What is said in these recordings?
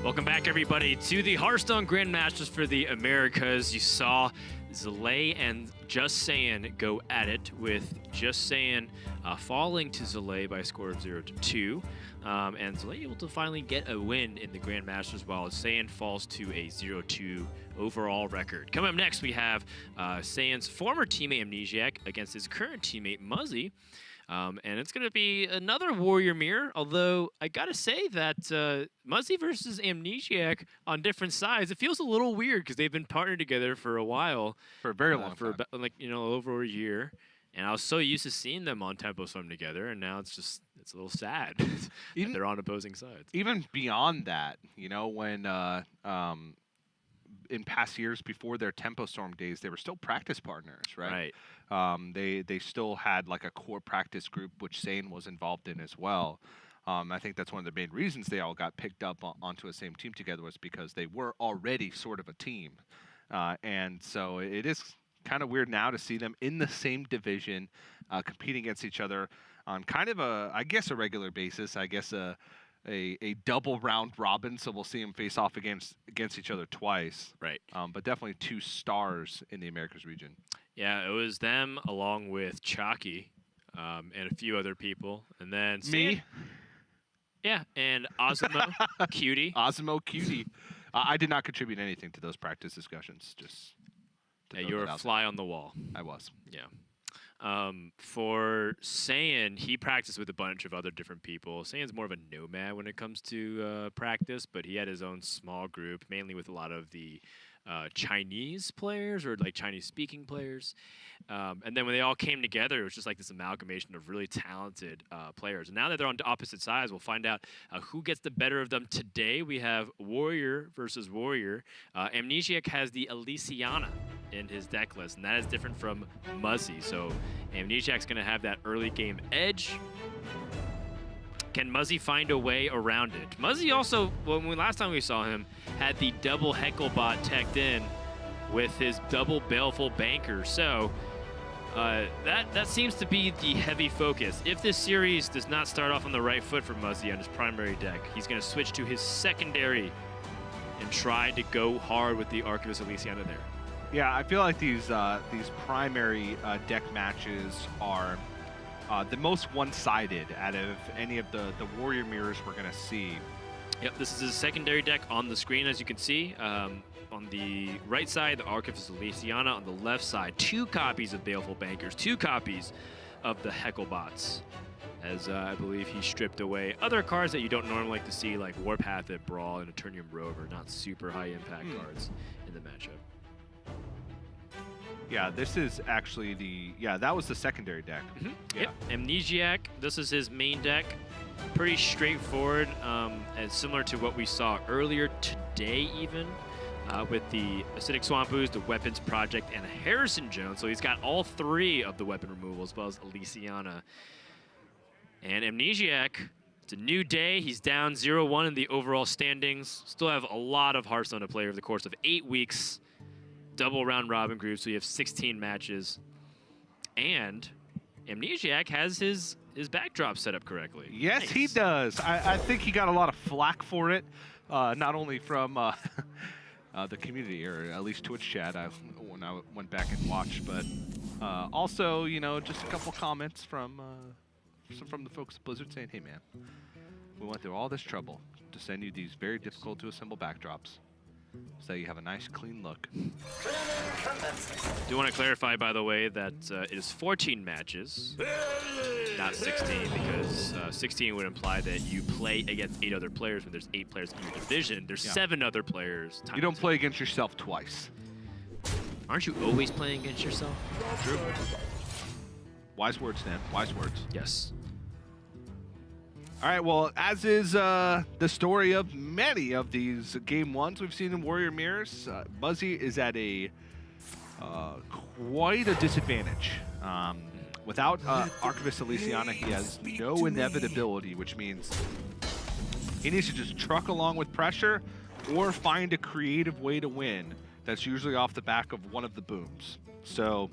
Welcome back, everybody, to the Hearthstone Grandmasters for the Americas. You saw Zalay and Just Saying go at it, with Just Saying falling to Zalay by a score of 0-2. And Zalay able to finally get a win in the Grandmasters, while Saiyan falls to a 0-2 overall record. Coming up next, we have Saiyan's former teammate Amnesiac against his current teammate Muzzy. And it's going to be another Warrior Mirror, although I got to say that Muzzy versus Amnesiac on different sides, it feels a little weird because they've been partnered together for a while. For a very long time. For about, over a year. And I was so used to seeing them on Tempo Swim together, and now it's a little sad that they're on opposing sides. Even beyond that, when in past years before their Tempo Storm days, they were still practice partners, right? They still had like a core practice group, which Sane was involved in as well. I think that's one of the main reasons they all got picked up onto the same team together, was because they were already sort of a team. And so it is kind of weird now to see them in the same division, competing against each other on kind of a regular basis. I guess a double round robin, so we'll see them face off against each other twice. Right. But definitely two stars in the Americas region. Yeah, it was them along with Chalky and a few other people. And then me. Yeah, and Osmo Cutie. Osmo Cutie. I did not contribute anything to those practice discussions. Just you were a fly on the wall. I was. Yeah. For Saiyan, he practiced with a bunch of other different people. Saiyan's more of a nomad when it comes to practice, but he had his own small group, mainly with a lot of the Chinese players, or like Chinese-speaking players. And then when they all came together, it was just like this amalgamation of really talented players. And now that they're on opposite sides, we'll find out who gets the better of them today. We have Warrior versus Warrior. Amnesiac has the Elysiana in his deck list, and that is different from Muzzy. So Amnesiac's going to have that early game edge. Can Muzzy find a way around it? Muzzy also, last time we saw him, had the double Hecklebot teched in with his double Baleful Banker. So that seems to be the heavy focus. If this series does not start off on the right foot for Muzzy on his primary deck, he's going to switch to his secondary and try to go hard with the Archivist Elysiana there. Yeah, I feel like these primary deck matches are the most one-sided out of any of the Warrior mirrors we're going to see. Yep, this is his secondary deck on the screen, as you can see. On the right side, the Archivist Elysiana. On the left side, 2 copies of Baleful Bankers, 2 copies of the Hecklebots, as I believe he stripped away other cards that you don't normally like to see, like Warpath at Brawl and Eternium Rover, not super high-impact cards in the matchup. Yeah, this is actually that was the secondary deck. Mm-hmm. Yeah. Yep, Amnesiac, this is his main deck. Pretty straightforward, and similar to what we saw earlier today even, with the Acidic Swamp Ooze, the Weapons Project, and Harrison Jones. So he's got all 3 of the weapon removal, as well as Elysiana. And Amnesiac, it's a new day. He's down 0-1 in the overall standings. Still have a lot of Hearthstone to play over the course of 8 weeks. Double round robin group, so you have 16 matches. And Amnesiac has his backdrop set up correctly. Yes, nice. He does. I think he got a lot of flack for it, not only from the community, or at least Twitch chat when I went back and watched, but also, just a couple comments from the folks at Blizzard saying, hey man, we went through all this trouble to send you these very difficult to assemble backdrops, so you have a nice, clean look. I do want to clarify, by the way, that it is 14 matches, not 16, because 16 would imply that you play against 8 other players. When there's 8 players in your division, there's 7 other players. You don't play against yourself twice. Aren't you always playing against yourself? True. Wise words, Dan. Wise words. Yes. All right, well, as is the story of many of these Game 1s we've seen in Warrior Mirrors, Muzzy is at a quite a disadvantage. Without Archivist Elysiana, he has no inevitability, which means he needs to just truck along with pressure or find a creative way to win that's usually off the back of one of the booms. So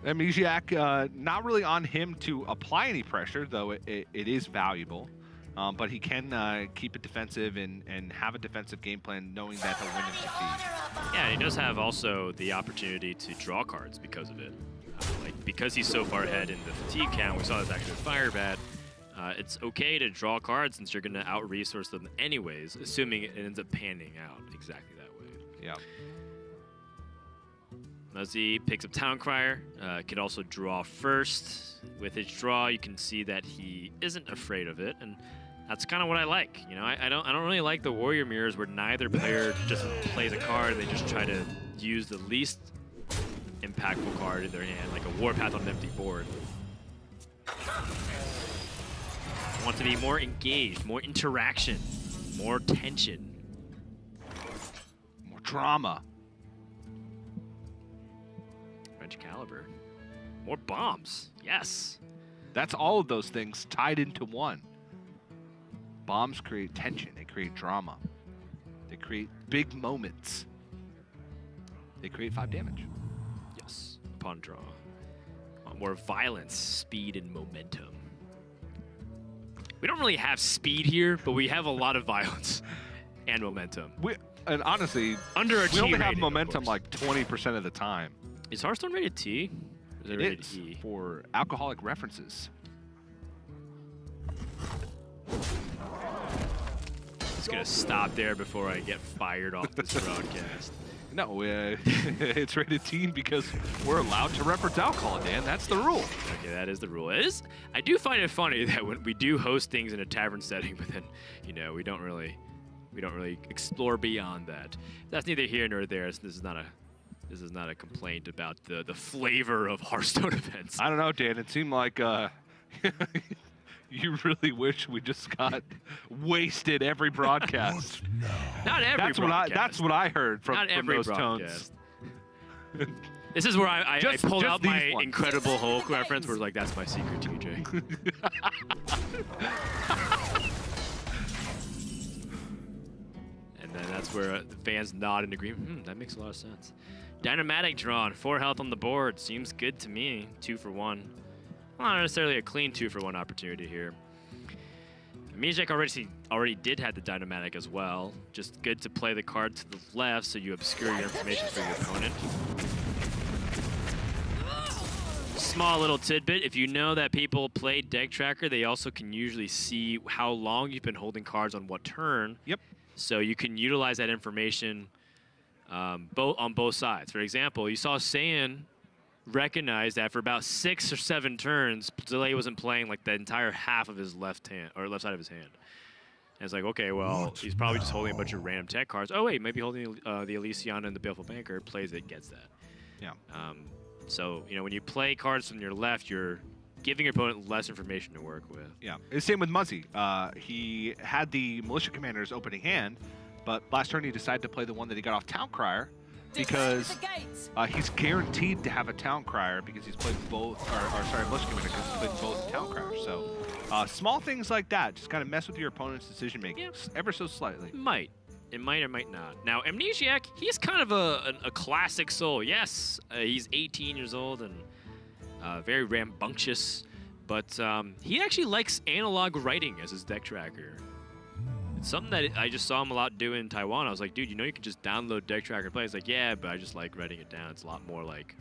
Amnesiac, not really on him to apply any pressure, though it is valuable. But he can keep it defensive and have a defensive game plan, knowing that he'll win and succeed. Yeah, and he does have also the opportunity to draw cards because of it. Because he's so far ahead in the fatigue count, we saw this actually with Firebat. It's okay to draw cards since you're going to out-resource them anyways, assuming it ends up panning out exactly that way. Yeah. Muzzy picks up Town Crier, can also draw first. With his draw, you can see that he isn't afraid of it, and that's kind of what I like. You know, I don't really like the Warrior Mirrors where neither player just plays a card, they just try to use the least impactful card in their hand, like a Warpath on an empty board. I want to be more engaged, more interaction, more tension. More drama. Caliber. More bombs. Yes. That's all of those things tied into one. Bombs create tension. They create drama. They create big moments. They create 5 damage. Yes. Upon draw. More violence, speed, and momentum. We don't really have speed here, but we have a lot of violence and momentum. And honestly, under we only have momentum like 20% of the time. Is Hearthstone rated T? Or is it rated is E? For alcoholic references. Just gonna stop there before I get fired off this broadcast. No, it's rated teen because we're allowed to reference alcohol, Dan. That's the rule. Okay, that is the rule. I do find it funny that when we do host things in a tavern setting, but then, you know, we don't really explore beyond that. That's neither here nor there. This is not a complaint about the flavor of Hearthstone events. I don't know, Dan. It seemed like you really wish we just got wasted every broadcast. Not every broadcast. That's what I heard from those broadcast. tones. This is where I pulled out my ones. Incredible Hulk reference, where like, that's my secret, TJ. And then that's where the fans nod in agreement. That makes a lot of sense. Dynamatic drawn, 4 health on the board. Seems good to me. 2 for 1. Not necessarily a clean 2 for 1 opportunity here. Amnesiac already did have the Dynamatic as well. Just good to play the card to the left so you obscure your information for your opponent. Small little tidbit, if you know that people play Deck Tracker, they also can usually see how long you've been holding cards on what turn. Yep. So you can utilize that information on both sides. For example, you saw Saiyan recognize that for about 6 or 7 turns, Delay wasn't playing like the entire half of his left hand or left side of his hand. And it's like, okay, well, he's probably just holding a bunch of random tech cards. Oh wait, maybe holding the Elysiana and the Baleful Banker, plays it, gets that. Yeah. So you know, when you play cards from your left, you're giving your opponent less information to work with. Yeah. It's the same with Muzzy. He had the Militia Commander's opening hand, but last turn he decided to play the one that he got off Town Crier, because he's guaranteed to have a Town Crier because he's played both, Militia Commander because he's played both Town Criers. So small things like that just kind of mess with your opponent's decision making ever so slightly. It might or might not. Now, Amnesiac, he's kind of a classic soul. Yes, he's 18 years old and very rambunctious, but he actually likes analog writing as his deck tracker. It's something that I just saw him a lot do in Taiwan. I was like, dude, you know you can just download Deck Tracker and play. He's like, yeah, but I just like writing it down. It's a lot more like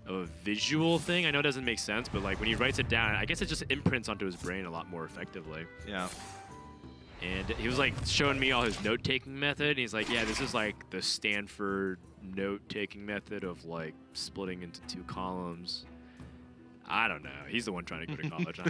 of a visual thing. I know it doesn't make sense, but like when he writes it down, I guess it just imprints onto his brain a lot more effectively. Yeah. And he was like showing me all his note-taking method. And he's like, yeah, this is like the Stanford note-taking method of like splitting into 2 columns. I don't know. He's the one trying to go to college.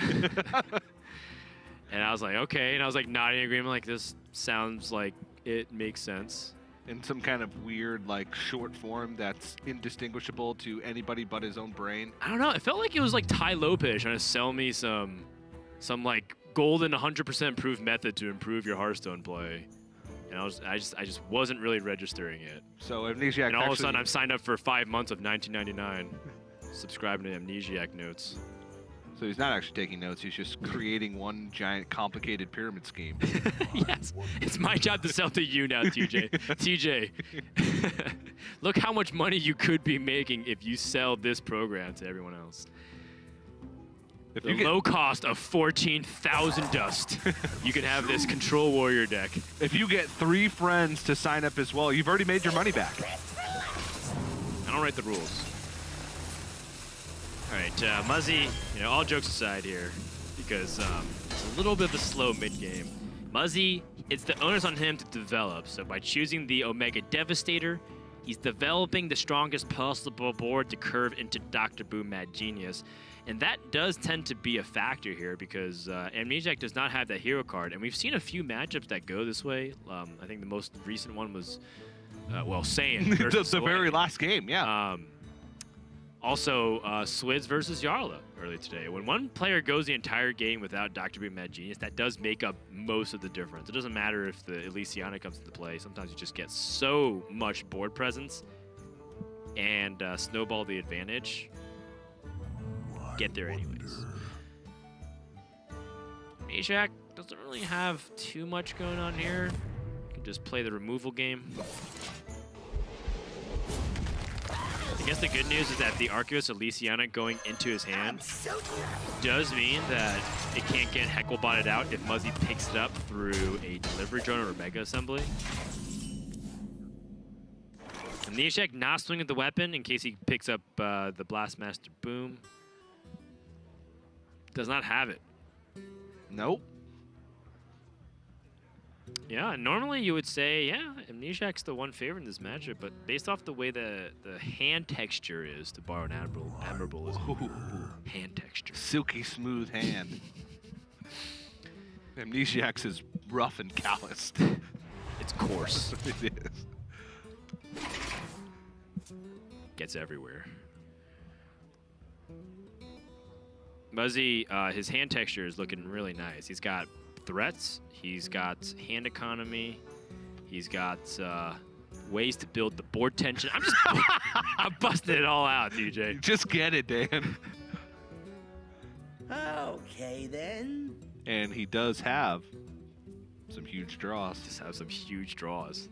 And I was like, okay. And I was like nodding in agreement, like, this sounds like it makes sense. In some kind of weird, like, short form that's indistinguishable to anybody but his own brain. I don't know. It felt like it was like Ty Lopez trying to sell me some like golden 100% proof method to improve your Hearthstone play. And I just wasn't really registering it. So Amnesiac. And all of a sudden I'm signed up for 5 months of $19.99, subscribing to Amnesiac notes. So he's not actually taking notes, he's just creating one giant complicated pyramid scheme. Yes, it's my job to sell to you now, TJ. TJ, look how much money you could be making if you sell this program to everyone else. The low cost of 14,000 dust. You can have this Control Warrior deck. If you get 3 friends to sign up as well, you've already made your money back. I don't write the rules. All right, Muzzy, all jokes aside here, because it's a little bit of a slow mid-game. Muzzy, it's the onus on him to develop. So by choosing the Omega Devastator, he's developing the strongest possible board to curve into Dr. Boom Mad Genius. And that does tend to be a factor here because Amnesiac does not have that hero card. And we've seen a few matchups that go this way. I think the most recent one was, Saiyan versus the very last game, yeah. Also, Swids versus Yarla earlier today. When one player goes the entire game without Dr. Boom Mad Genius, that does make up most of the difference. It doesn't matter if the Elysiana comes into play. Sometimes you just get so much board presence and snowball the advantage. Get there anyways. Amnesiac doesn't really have too much going on here. You can just play the removal game. I guess the good news is that the Arceus Elysiana going into his hand does mean that it can't get Heckle-botted out if Muzzy picks it up through a delivery drone or a Mega Assembly. Amnesiac not swinging the weapon in case he picks up the Blastmaster Boom. Does not have it. Nope. Yeah, normally you would say, yeah, Amnesiac's the one favorite in this matchup, but based off the way the hand texture is, to borrow an admirable hand texture. Silky smooth hand. Amnesiac's is rough and calloused. It's coarse. It is. Gets everywhere. Muzzy, his hand texture is looking really nice. He's got threats, he's got hand economy, he's got ways to build the board tension. I'm busting it all out, DJ. Just get it, Dan. Okay, then. And he does have some huge draws. Just have some huge draws.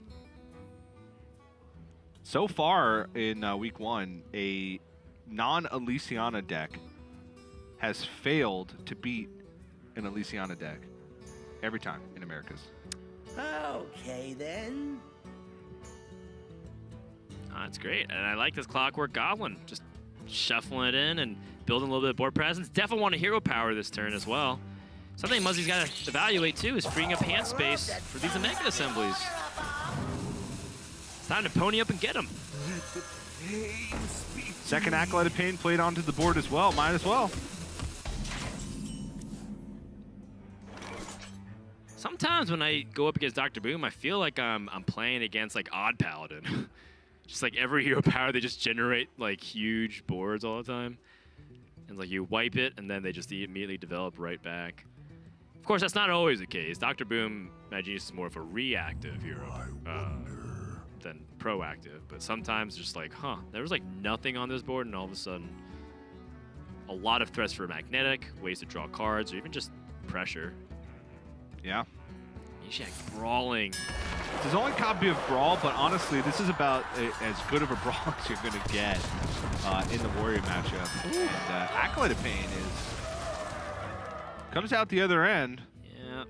So far in week 1, a non-Elysiana deck has failed to beat an Elysiana deck every time in Americas. Okay, then. Oh, that's great. And I like this Clockwork Goblin. Just shuffling it in and building a little bit of board presence. Definitely want a hero power this turn as well. Something Muzzy's got to evaluate, too, is freeing up hand space for these Omega Assemblies. It's time to pony up and get them. Second Acolyte of Pain played onto the board as well. Might as well. Sometimes when I go up against Dr. Boom, I feel like I'm playing against like Odd Paladin. Just like every hero power, they just generate like huge boards all the time. And like you wipe it, and then they just immediately develop right back. Of course, that's not always the case. Dr. Boom Mad Genius is more of a reactive hero than proactive. But sometimes just like, there was like nothing on this board, and all of a sudden, a lot of threats for magnetic, ways to draw cards, or even just pressure. Yeah. Amnesiac brawling. It's his only copy of Brawl, but honestly, this is about as good of a brawl as you're going to get in the Warrior matchup. And Acolyte of Pain comes out the other end. Yeah.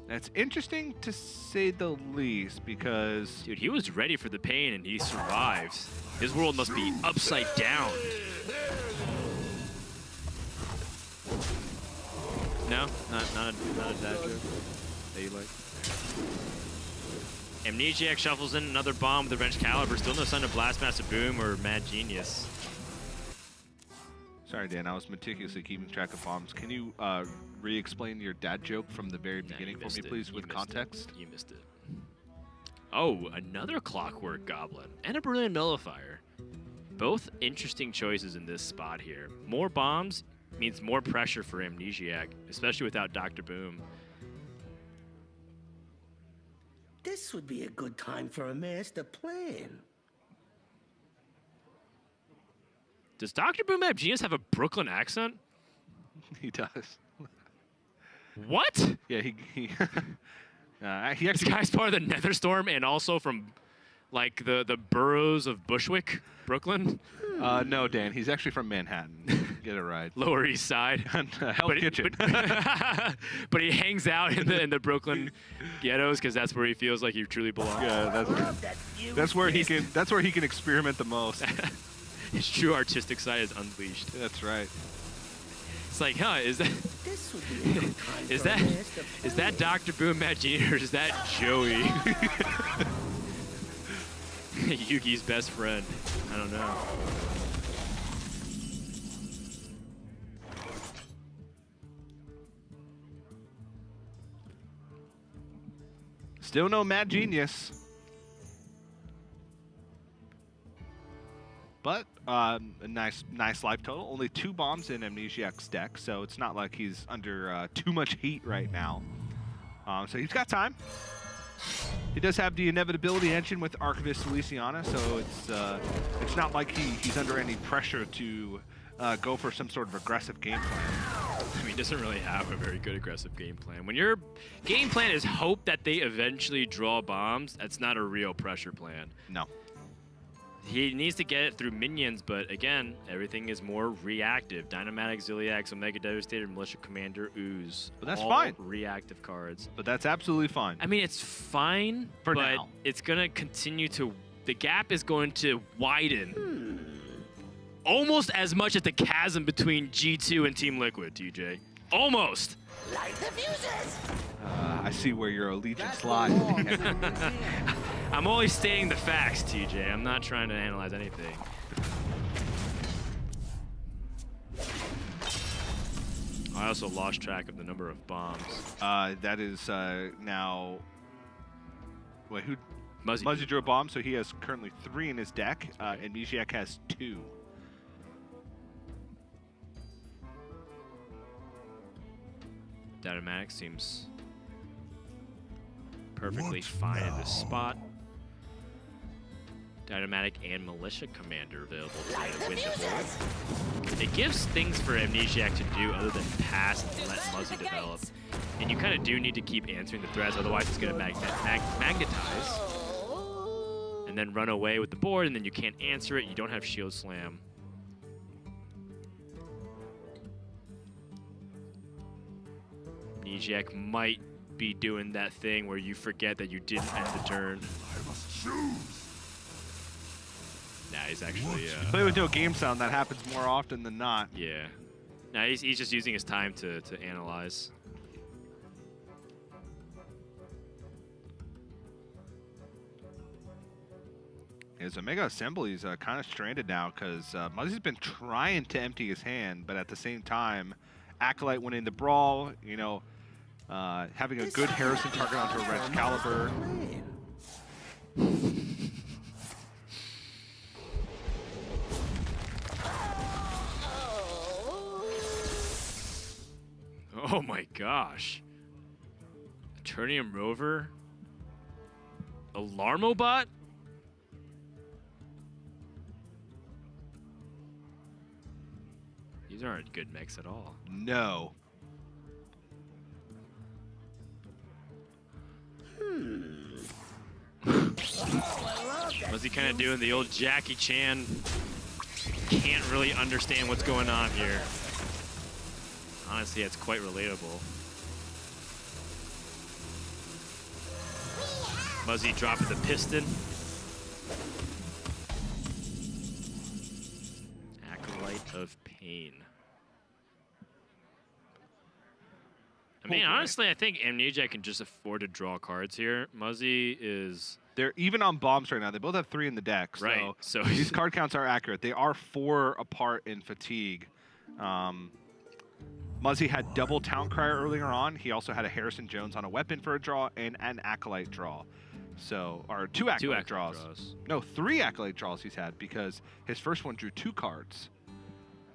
That's interesting to say the least because... Dude, he was ready for the pain and he survived. His world must be upside down. No, not a dad joke that you like. Amnesiac shuffles in another bomb with the Wrench Caliber. Still no sign of Blastmaster Boom or Mad Genius. Sorry, Dan, I was meticulously keeping track of bombs. Can you re-explain your dad joke from the very beginning for me, please, with context? You missed it. Oh, another Clockwork Goblin and a Brilliant Nullifier. Both interesting choices in this spot here. More bombs means more pressure for Amnesiac, especially without Dr. Boom. This would be a good time for a master plan. Does Dr. Boom Mad Genius have a Brooklyn accent? He does. What? Yeah, he This guy's part of the Netherstorm and also from Like the boroughs of Bushwick, Brooklyn? No, Dan. He's actually from Manhattan. Get it right. Lower East Side. Hell Kitchen. But he hangs out in the Brooklyn ghettos because that's where he feels like he truly belongs. Yeah, that's where he can experiment the most. His true artistic side is unleashed. That's right. It's like, huh? Is that This would be a good time is for a that master is that Dr. Boom Matt Jr. or is that Joey? Yuki's best friend. I don't know. Still no mad genius. But a nice life total. Only 2 bombs in Amnesiac's deck, so it's not like he's under too much heat right now. So he's got time. He does have the inevitability engine with Archivist Feliciana, so it's not like he's under any pressure to go for some sort of aggressive game plan. I mean, he doesn't really have a very good aggressive game plan. When your game plan is hope that they eventually draw bombs, that's not a real pressure plan. No. He needs to get it through minions, but again, everything is more reactive. Dynamatic, Ziliax, Omega Devastator, Militia Commander, Ooze. But that's all fine. Reactive cards. But that's absolutely fine. I mean, it's fine, For but now. it's going to continue to... The gap is going to widen. Almost as much as the chasm between G2 and Team Liquid, TJ. Almost. light the fuses. I see where your allegiance lies. I'm only stating the facts, TJ. I'm not trying to analyze anything. I also lost track of the number of bombs. That is now... Wait, who? Muzzy. Muzzy drew a bomb, so he has currently 3 in his deck. Amnesiac has 2. Dynamatic seems perfectly fine in this spot. Dynamatic and Militia Commander available to win the board. It gives things for Amnesiac to do other than pass and let Muzzy develop. And you kind of do need to keep answering the threats, otherwise it's going to magnetize. And then run away with the board, and then you can't answer it. You don't have Shield Slam. Amnesiac might be doing that thing where you forget that you didn't end the turn. I must choose. Nah, he's actually... Play with no game sound, that happens more often than not. Yeah. Nah, he's just using his time to analyze. His Omega Assembly is kind of stranded now because Muzzy's been trying to empty his hand, but at the same time, Acolyte winning the brawl, you know, having a good Harrison target onto a Wrench Caliber. Oh my gosh. Eternium Rover? Alarmobot? These aren't good mechs at all. No. Was he kind of doing the old Jackie Chan? Can't really understand what's going on here. Honestly, it's quite relatable. Muzzy dropping the piston. Acolyte of Pain. I mean, honestly, I think Amnesiac can just afford to draw cards here. Muzzy is... They're even on bombs right now. They both have 3 in the deck. Right. So these card counts are accurate. They are 4 apart in fatigue. Muzzy had double Town Crier earlier on. He also had a Harrison Jones on a weapon for a draw and an Acolyte draw. So, or 2 Acolyte draws. No, 3 Acolyte draws he's had because his first one drew 2 cards.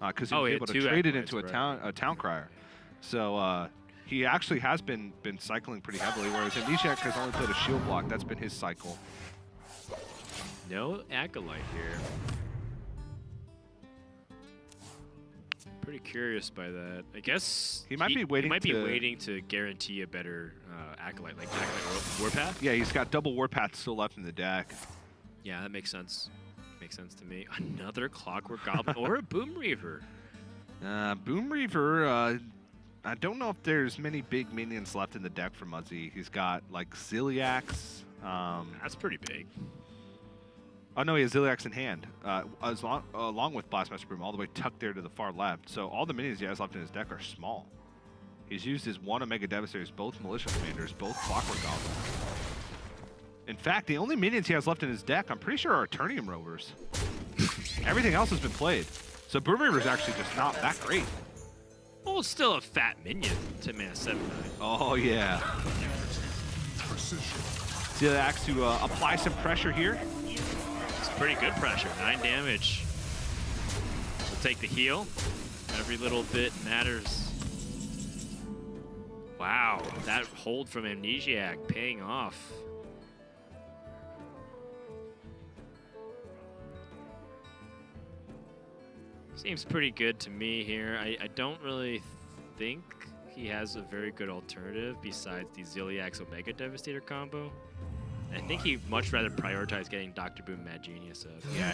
Because he was able to trade it into a Town Crier. So, he actually has been cycling pretty heavily, whereas Amnesiac has only played a shield block. That's been his cycle. No Acolyte here. Pretty curious by that. I guess he might be waiting to guarantee a better Acolyte, like Acolyte Warpath. Yeah, he's got double Warpath still left in the deck. Yeah, that makes sense. Makes sense to me. Another Clockwork Goblin or a Boom Reaver. Boom Reaver, I don't know if there's many big minions left in the deck for Muzzy. He's got like Ziliax. That's pretty big. Oh no, he has Ziliax in hand, along with Blastmaster Boom, all the way tucked there to the far left. So all the minions he has left in his deck are small. He's used his 1 Omega Devastators, both Militia Commanders, both Clockwork Goblins. In fact, the only minions he has left in his deck, I'm pretty sure, are Eternium Rovers. Everything else has been played. So Boom Reaver is actually just not that great. Well, it's still a fat minion. 10 mana, 7/9. Oh yeah. Ziliax to apply some pressure here. It's pretty good pressure. 9 damage. We'll take the heal. Every little bit matters. Wow, that hold from Amnesiac paying off. Seems pretty good to me here. I don't really think he has a very good alternative besides the Ziliax Omega Devastator combo. I think he'd much rather prioritize getting Dr. Boom Mad Genius up. Yeah,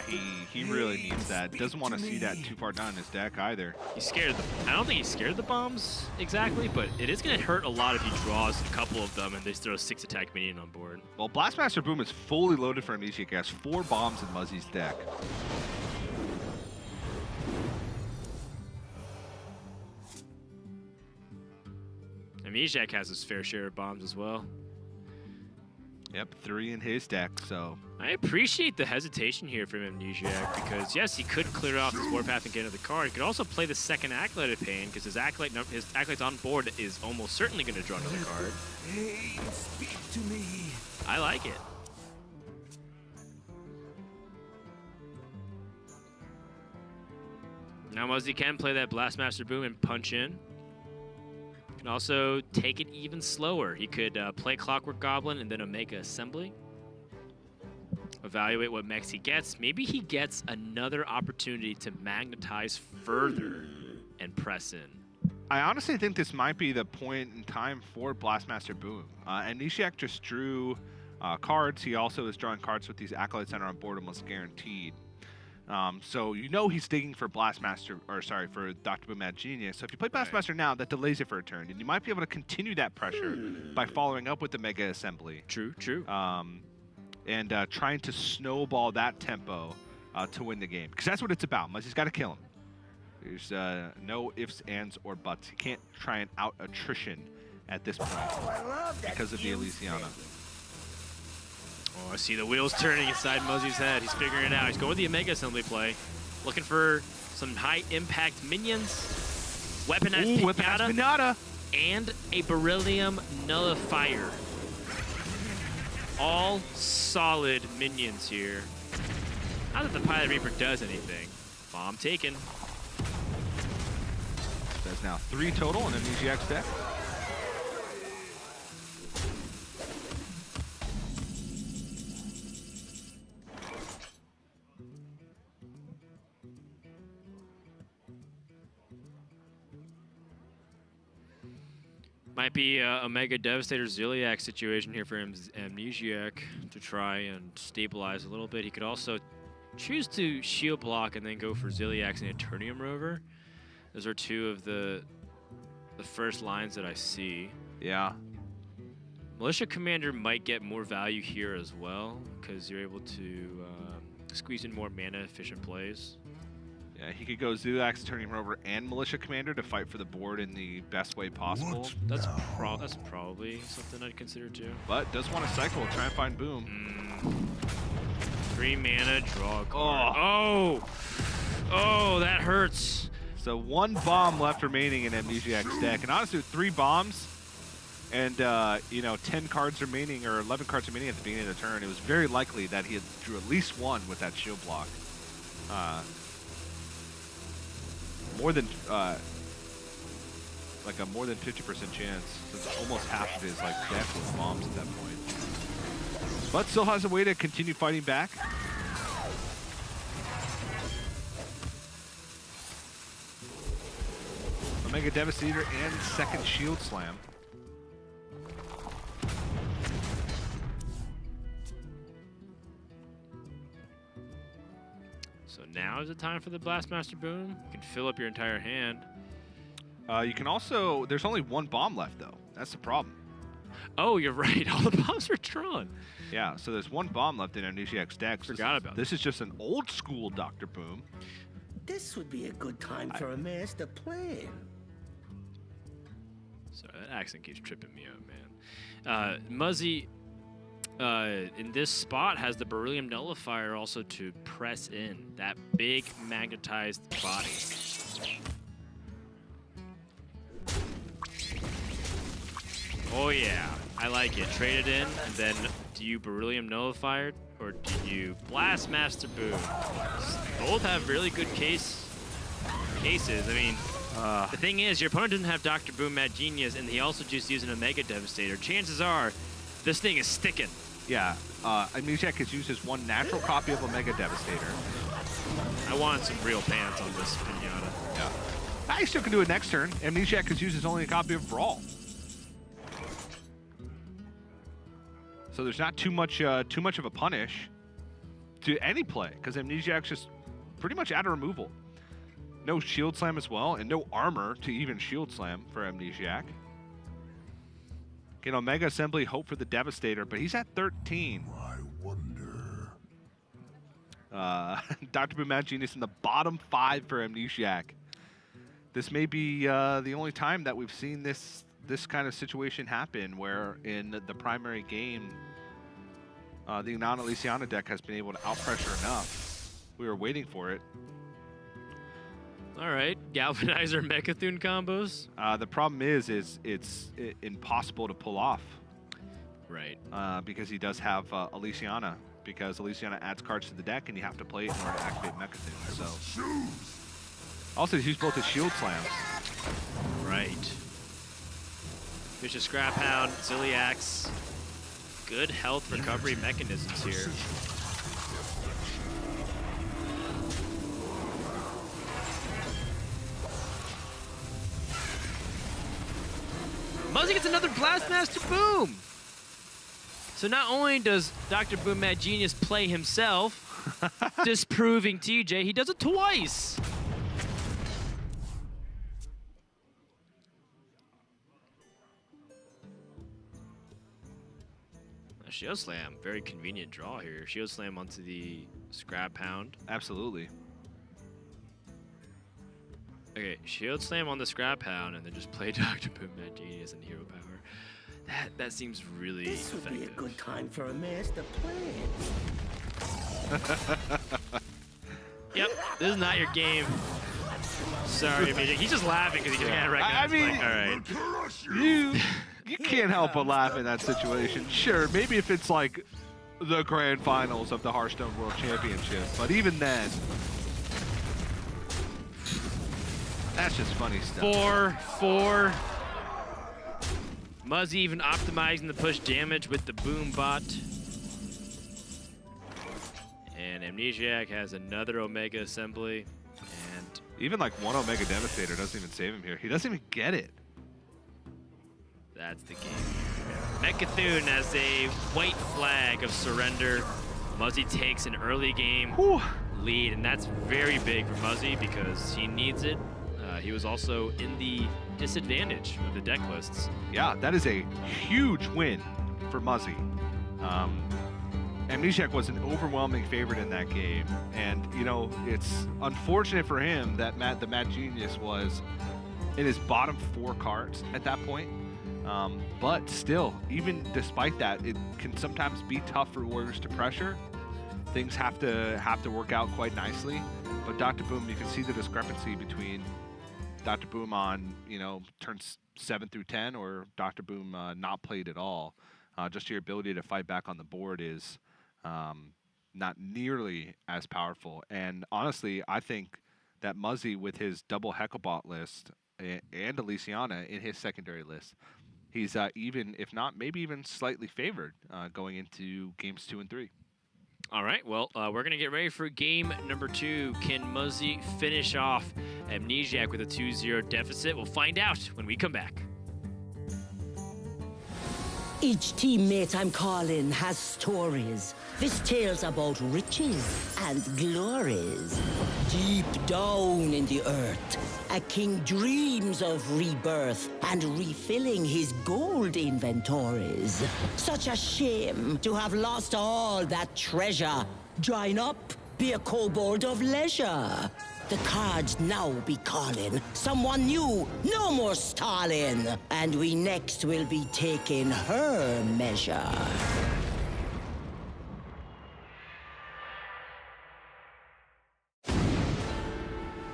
he really needs that. Doesn't want to see that too far down in his deck either. He's scared of I don't think he's scared of the bombs exactly, but it is going to hurt a lot if he draws a couple of them and they throw a 6 attack minion on board. Well, Blastmaster Boom is fully loaded for Amnesiac. He has 4 bombs in Muzzy's deck. Amnesiac has his fair share of bombs as well. Yep, 3 in his deck, so... I appreciate the hesitation here from Amnesiac because, yes, he could clear off his Warpath and get another card. He could also play the second Acolyte of Pain because his Acolyte's on board is almost certainly going to draw another card. Hey, speak to me. I like it. Now Muzzy can play that Blastmaster Boom and punch in. Can also take it even slower. He could play Clockwork Goblin and then Omega Assembly. Evaluate what mechs he gets. Maybe he gets another opportunity to magnetize further and press in. I honestly think this might be the point in time for Blastmaster Boom. Amnesiac just drew cards. He also is drawing cards with these Acolytes that are on board almost guaranteed. So you know he's digging for for Dr. Boom Mad Genius. So if you play Blastmaster now, that delays it for a turn, and you might be able to continue that pressure by following up with the Mega Assembly. True, true. And trying to snowball that tempo to win the game, because that's what it's about. Muzzy's got to kill him. There's no ifs, ands, or buts. He can't try and out attrition at this point because of the Elysiana. Oh, I see the wheels turning inside Muzzy's head. He's figuring it out. He's going with the Omega Assembly play. Looking for some high-impact minions. Weaponized Pinata. And a Beryllium Nullifier. All solid minions here. Not that the Pilot Reaper does anything. Bomb taken. There's now 3 total in Amnesiac's deck. Might be a Omega Devastator Ziliax situation here for Amnesiac to try and stabilize a little bit. He could also choose to shield block and then go for Ziliax and Eternium Rover. Those are 2 of the first lines that I see. Yeah. Militia Commander might get more value here as well because you're able to squeeze in more mana-efficient plays. Yeah, he could go Ziliax, Eternium Rover, and Militia Commander to fight for the board in the best way possible. That's probably something I'd consider too. But does want to cycle, try and find Boom. 3 mana, draw a card. Oh, that hurts. So 1 bomb left remaining in Amnesiac's deck, and honestly, with 3 bombs and 10 cards remaining or 11 cards remaining at the beginning of the turn, it was very likely that he had drew at least 1 with that shield block. More than like a more than 50% chance, since almost half of his deck was bombs at that point. But still has a way to continue fighting back. Omega Devastator and second Shield Slam. So now is the time for the Blastmaster Boom. You can fill up your entire hand. You can also, there's only one bomb left though. That's the problem. Oh, you're right. All the bombs are drawn. Yeah, so there's one bomb left in Amnesiac's deck. Forgot about this. This is just an old school Dr. Boom. This would be a good time for a master plan. Sorry, that accent keeps tripping me up, man. Muzzy, in this spot, has the Beryllium Nullifier also to press in that big magnetized body. Oh yeah, I like it. Trade it in, and then do you Beryllium Nullifier or do you Blastmaster Boom? Both have really good cases. I mean, the thing is, your opponent doesn't have Dr. Boom Mad Genius, and he also just used an Omega Devastator. Chances are, this thing is sticking. Yeah, Amnesiac has used his one natural copy of Omega Devastator. I want some real pants on this Pinata. Yeah. He still can do it next turn. Amnesiac has used his only copy of Brawl. So there's not too much of a punish to any play, because Amnesiac's just pretty much out of removal. No Shield Slam as well, and no armor to even Shield Slam for Amnesiac. Can Omega Assembly hope for the Devastator, but he's at 13. I wonder. Dr. Boom Mad Genius in the bottom 5 for Amnesiac. This may be the only time that we've seen this kind of situation happen, where in the primary game, the non-Elysiana deck has been able to outpressure enough. We were waiting for it. All right, Galvanizer Mechathune combos. The problem is it's impossible to pull off. Right. Because he does have Elysiana, because Elysiana adds cards to the deck, and you have to play it in order to activate Mechathune. So. Also, he's used both his Shield Slams. Right. Vicious Scrap Hound, Zilliax. Good health recovery mechanisms here. Muzzy gets another Blastmaster Boom! So not only does Dr. Boom Mad Genius play himself, disproving TJ, he does it twice! Shield Slam, very convenient draw here. Shield Slam onto the Scrap Hound. Absolutely. Okay, Shield Slam on the Scrap Hound, and then just play Dr. Boom Mad Genius and Hero Power. That seems really This would effective. be a good time for a master plan. Yep, this is not your game. Sorry, Amnesiac. He's just laughing because he can't recognize. I mean, like, all you right. can't help but laugh in that situation. Sure, maybe if it's like the grand finals of the Hearthstone World Championship, but even then, that's just funny stuff. 4-4. Muzzy even optimizing the push damage with the Boom Bot. And Amnesiac has another Omega Assembly. And even like one Omega Devastator doesn't even save him here. He doesn't even get it. that's the game. Mechathune as a white flag of surrender. Muzzy takes an early game lead, and that's very big for Muzzy because he needs it. He was also in the disadvantage of the deck lists. Yeah, that is a huge win for Muzzy. Amnesiac was an overwhelming favorite in that game, and you know it's unfortunate for him that the Mad Genius was in his bottom 4 cards at that point. But still, even despite that, it can sometimes be tough for Warriors to pressure. Things have to work out quite nicely. But Dr. Boom, you can see the discrepancy between Dr. Boom on turns 7 through 10, or Dr. Boom not played at all. Just your ability to fight back on the board is not nearly as powerful. And honestly, I think that Muzzy, with his double Hecklebot list and Elysiana in his secondary list, he's even, if not, maybe even slightly favored going into games 2 and 3. All right, well, we're going to get ready for game number 2. Can Muzzy finish off Amnesiac with a 2-0 deficit? We'll find out when we come back. Each teammate I'm calling has stories. This tale's about riches and glories. Deep down in the earth, a king dreams of rebirth and refilling his gold inventories. Such a shame to have lost all that treasure. Join up, be a kobold of leisure. The cards now be calling. Someone new, no more stalling. And we next will be taking her measure.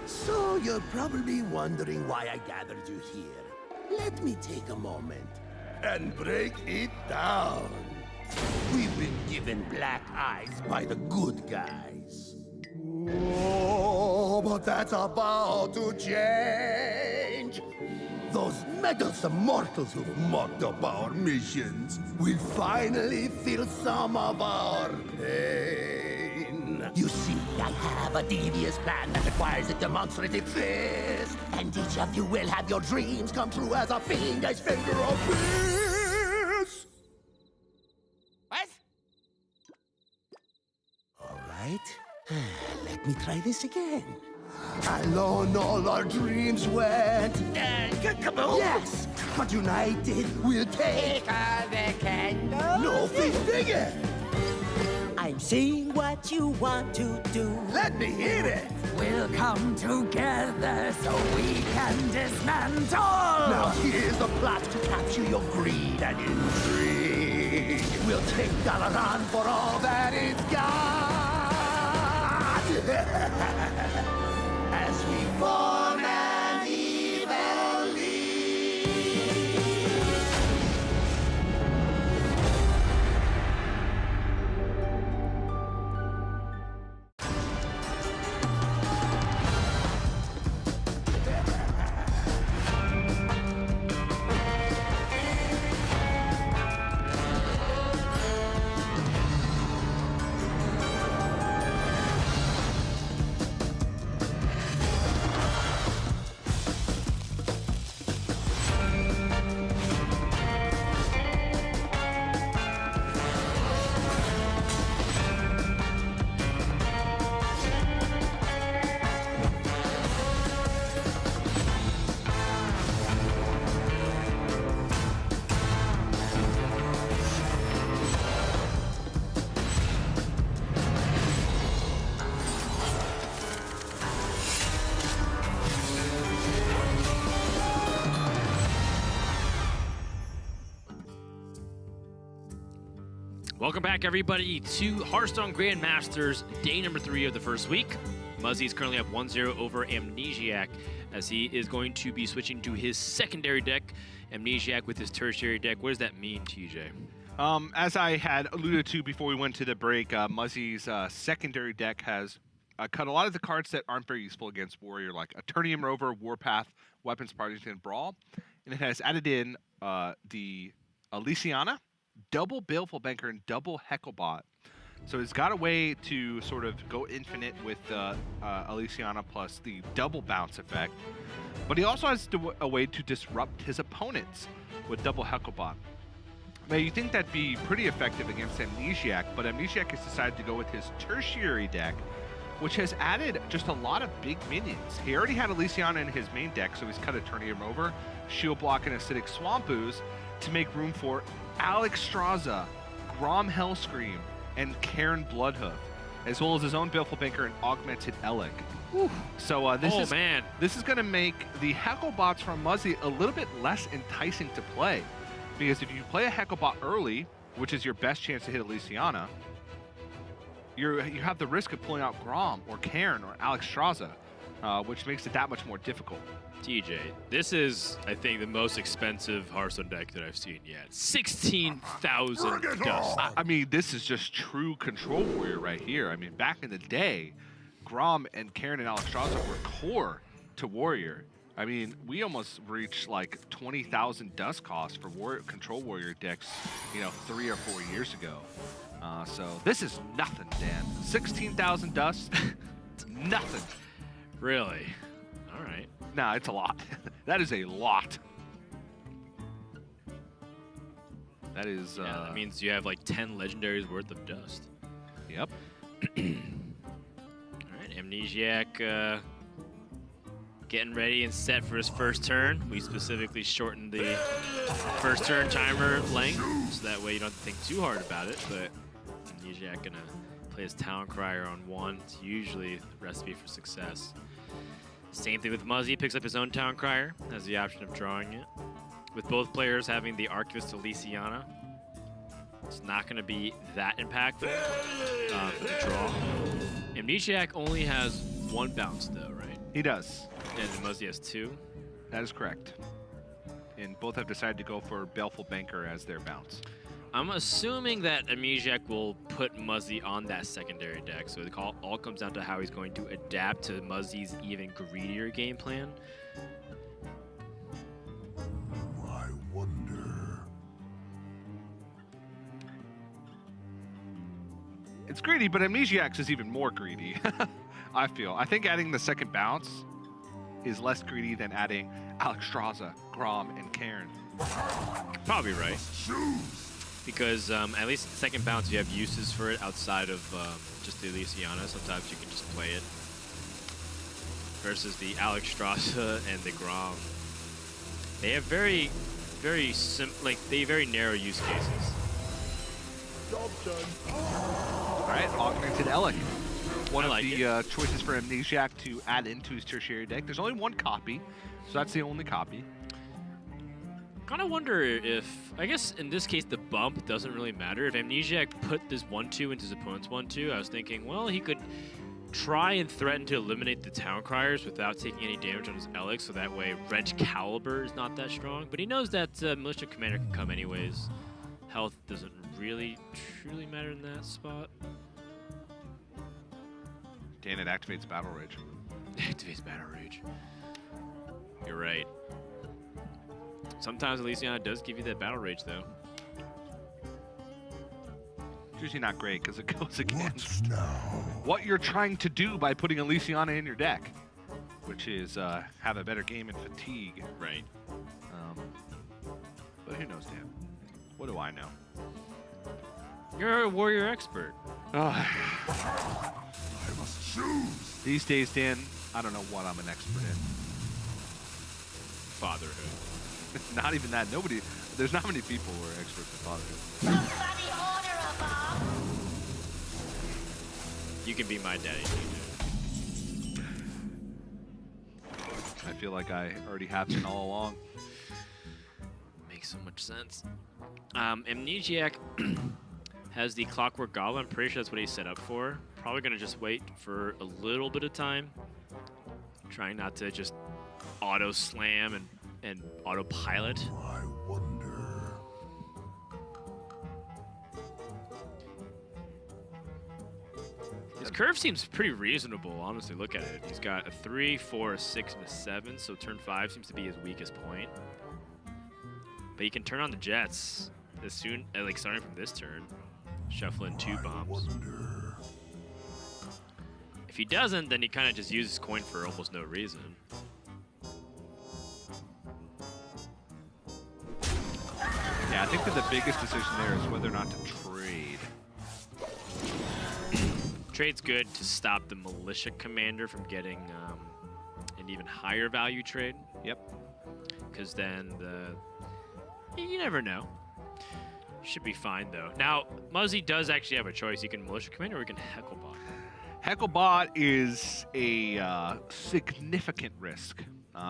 So you're probably wondering why I gathered you here. Let me take a moment and break it down. We've been given black eyes by the good guys. Oh, but that's about to change. Those meddlesome mortals who've mocked up our missions will finally feel some of our pain. You see, I have a devious plan that requires a demonstrative fist. And each of you will have your dreams come true as a fiendish finger of peace. What? All right. Let me try this again. Alone all our dreams went. Kaboom! Yes, but united we'll take all the candles. No feasting it. I'm seeing what you want to do. Let me hear it. We'll come together so we can dismantle. Now here's the plot to capture your greed and intrigue. We'll take Dalaran for all that it's got. As we form an evil league. Welcome back, everybody, to Hearthstone Grandmasters, day number 3 of the first week. Muzzy is currently up 1-0 over Amnesiac, as he is going to be switching to his secondary deck, Amnesiac with his tertiary deck. What does that mean, TJ? As I had alluded to before we went to the break, Muzzy's secondary deck has cut a lot of the cards that aren't very useful against Warrior, like Eternium Rover, Warpath, Weapons Partington, Brawl, and it has added in the Elysiana, double Baleful Banker, and double Hecklebot. So it's got a way to sort of go infinite with Elysiana plus the double bounce effect. But he also has a way to disrupt his opponents with double Hecklebot. Now, you think that'd be pretty effective against Amnesiac, but Amnesiac has decided to go with his tertiary deck, which has added just a lot of big minions. He already had Elysiana in his main deck, so he's cut Eternium Rover, Shield Block, and Acidic Swamp Ooze to make room for Alexstrasza, Grom Hellscream, and Cairn Bloodhoof, as well as his own Baleful Banker and Augmented Elec. So this is going to make the Hecklebots from Muzzy a little bit less enticing to play, because if you play a Hecklebot early, which is your best chance to hit Elysiana, you have the risk of pulling out Grom or Cairn or Alexstrasza, which makes it that much more difficult. TJ, this is, I think, the most expensive Hearthstone deck that I've seen yet. 16,000 dust. I mean, this is just true control warrior right here. I mean, back in the day, Grom and Cairn and Alexstrasza were core to warrior. I mean, we almost reached like 20,000 dust cost for control warrior decks, 3 or 4 years ago. So this is nothing, Dan. 16,000 dust, it's nothing. Really? All right. Nah, it's a lot. That is a lot. That is. Yeah, that means you have like 10 legendaries worth of dust. Yep. All right, Amnesiac getting ready and set for his first turn. We specifically shortened the first turn timer length, so that way you don't have to think too hard about it. But Amnesiac gonna play his Town Crier on 1. It's usually the recipe for success. Same thing with Muzzy, picks up his own Town Crier, has the option of drawing it. With both players having the Archivist Elysiana, it's not going to be that impactful to draw. Amnesiac only has 1 bounce though, right? He does. And Muzzy has 2. That is correct. And both have decided to go for Baleful Banker as their bounce. I'm assuming that Amnesiac will put Muzzy on that secondary deck, so it all comes down to how he's going to adapt to Muzzy's even greedier game plan. I wonder. It's greedy, but Amnesiac's is even more greedy, I feel. I think adding the second bounce is less greedy than adding Alexstrasza, Grom, and Cairn. Probably right. Because at least the second bounce, you have uses for it outside of just the Elysiana. Sometimes you can just play it. Versus the Alexstrasza and the Grom. They have very narrow use cases. Job done. All right, Augmented Elec. One of the it. choices for Amnesiac to add into his tertiary deck. There's only 1 copy, so that's the only copy. Kind of wonder if, I guess in this case, the bump doesn't really matter. If Amnesiac put this 1/2 into his opponent's 1/2, I was thinking, well, he could try and threaten to eliminate the Town Criers without taking any damage on his Elec, so that way Wrench Caliber is not that strong. But he knows that Militia Commander can come anyways. Health doesn't really, truly matter in that spot. Dan, it activates Battle Rage. Activates Battle Rage. You're right. Sometimes Elysiana does give you that Battle Rage, though. It's usually not great because it goes against What's now? what you're trying to do by putting Elysiana in your deck, which is have a better game in Fatigue. Right. But who knows, Dan? What do I know? You're a warrior expert. Ugh. I must choose. These days, Dan, I don't know what I'm an expert in. Fatherhood. Not even that. There's not many people who are experts in fatherhood. Somebody order a bomb. You can be my daddy, TJ. I feel like I already have been all along. Makes so much sense. Amnesiac has the Clockwork Goblin. I'm pretty sure that's what he's set up for. Probably going to just wait for a little bit of time. Trying not to just auto-slam and autopilot. I wonder. His curve seems pretty reasonable, honestly. Look at it. He's got a 3, 4, a 6, and a 7, so turn 5 seems to be his weakest point. But he can turn on the Jets as soon, like starting from this turn, shuffling 2 bombs. Wonder. If he doesn't, then he kind of just uses coin for almost no reason. Yeah, I think that the biggest decision there is whether or not to trade. Trade's good to stop the Militia Commander from getting an even higher value trade. Yep. Because then you never know. Should be fine though. Now, Muzzy does actually have a choice. He can Militia Commander or he can Hecklebot. Hecklebot is a significant risk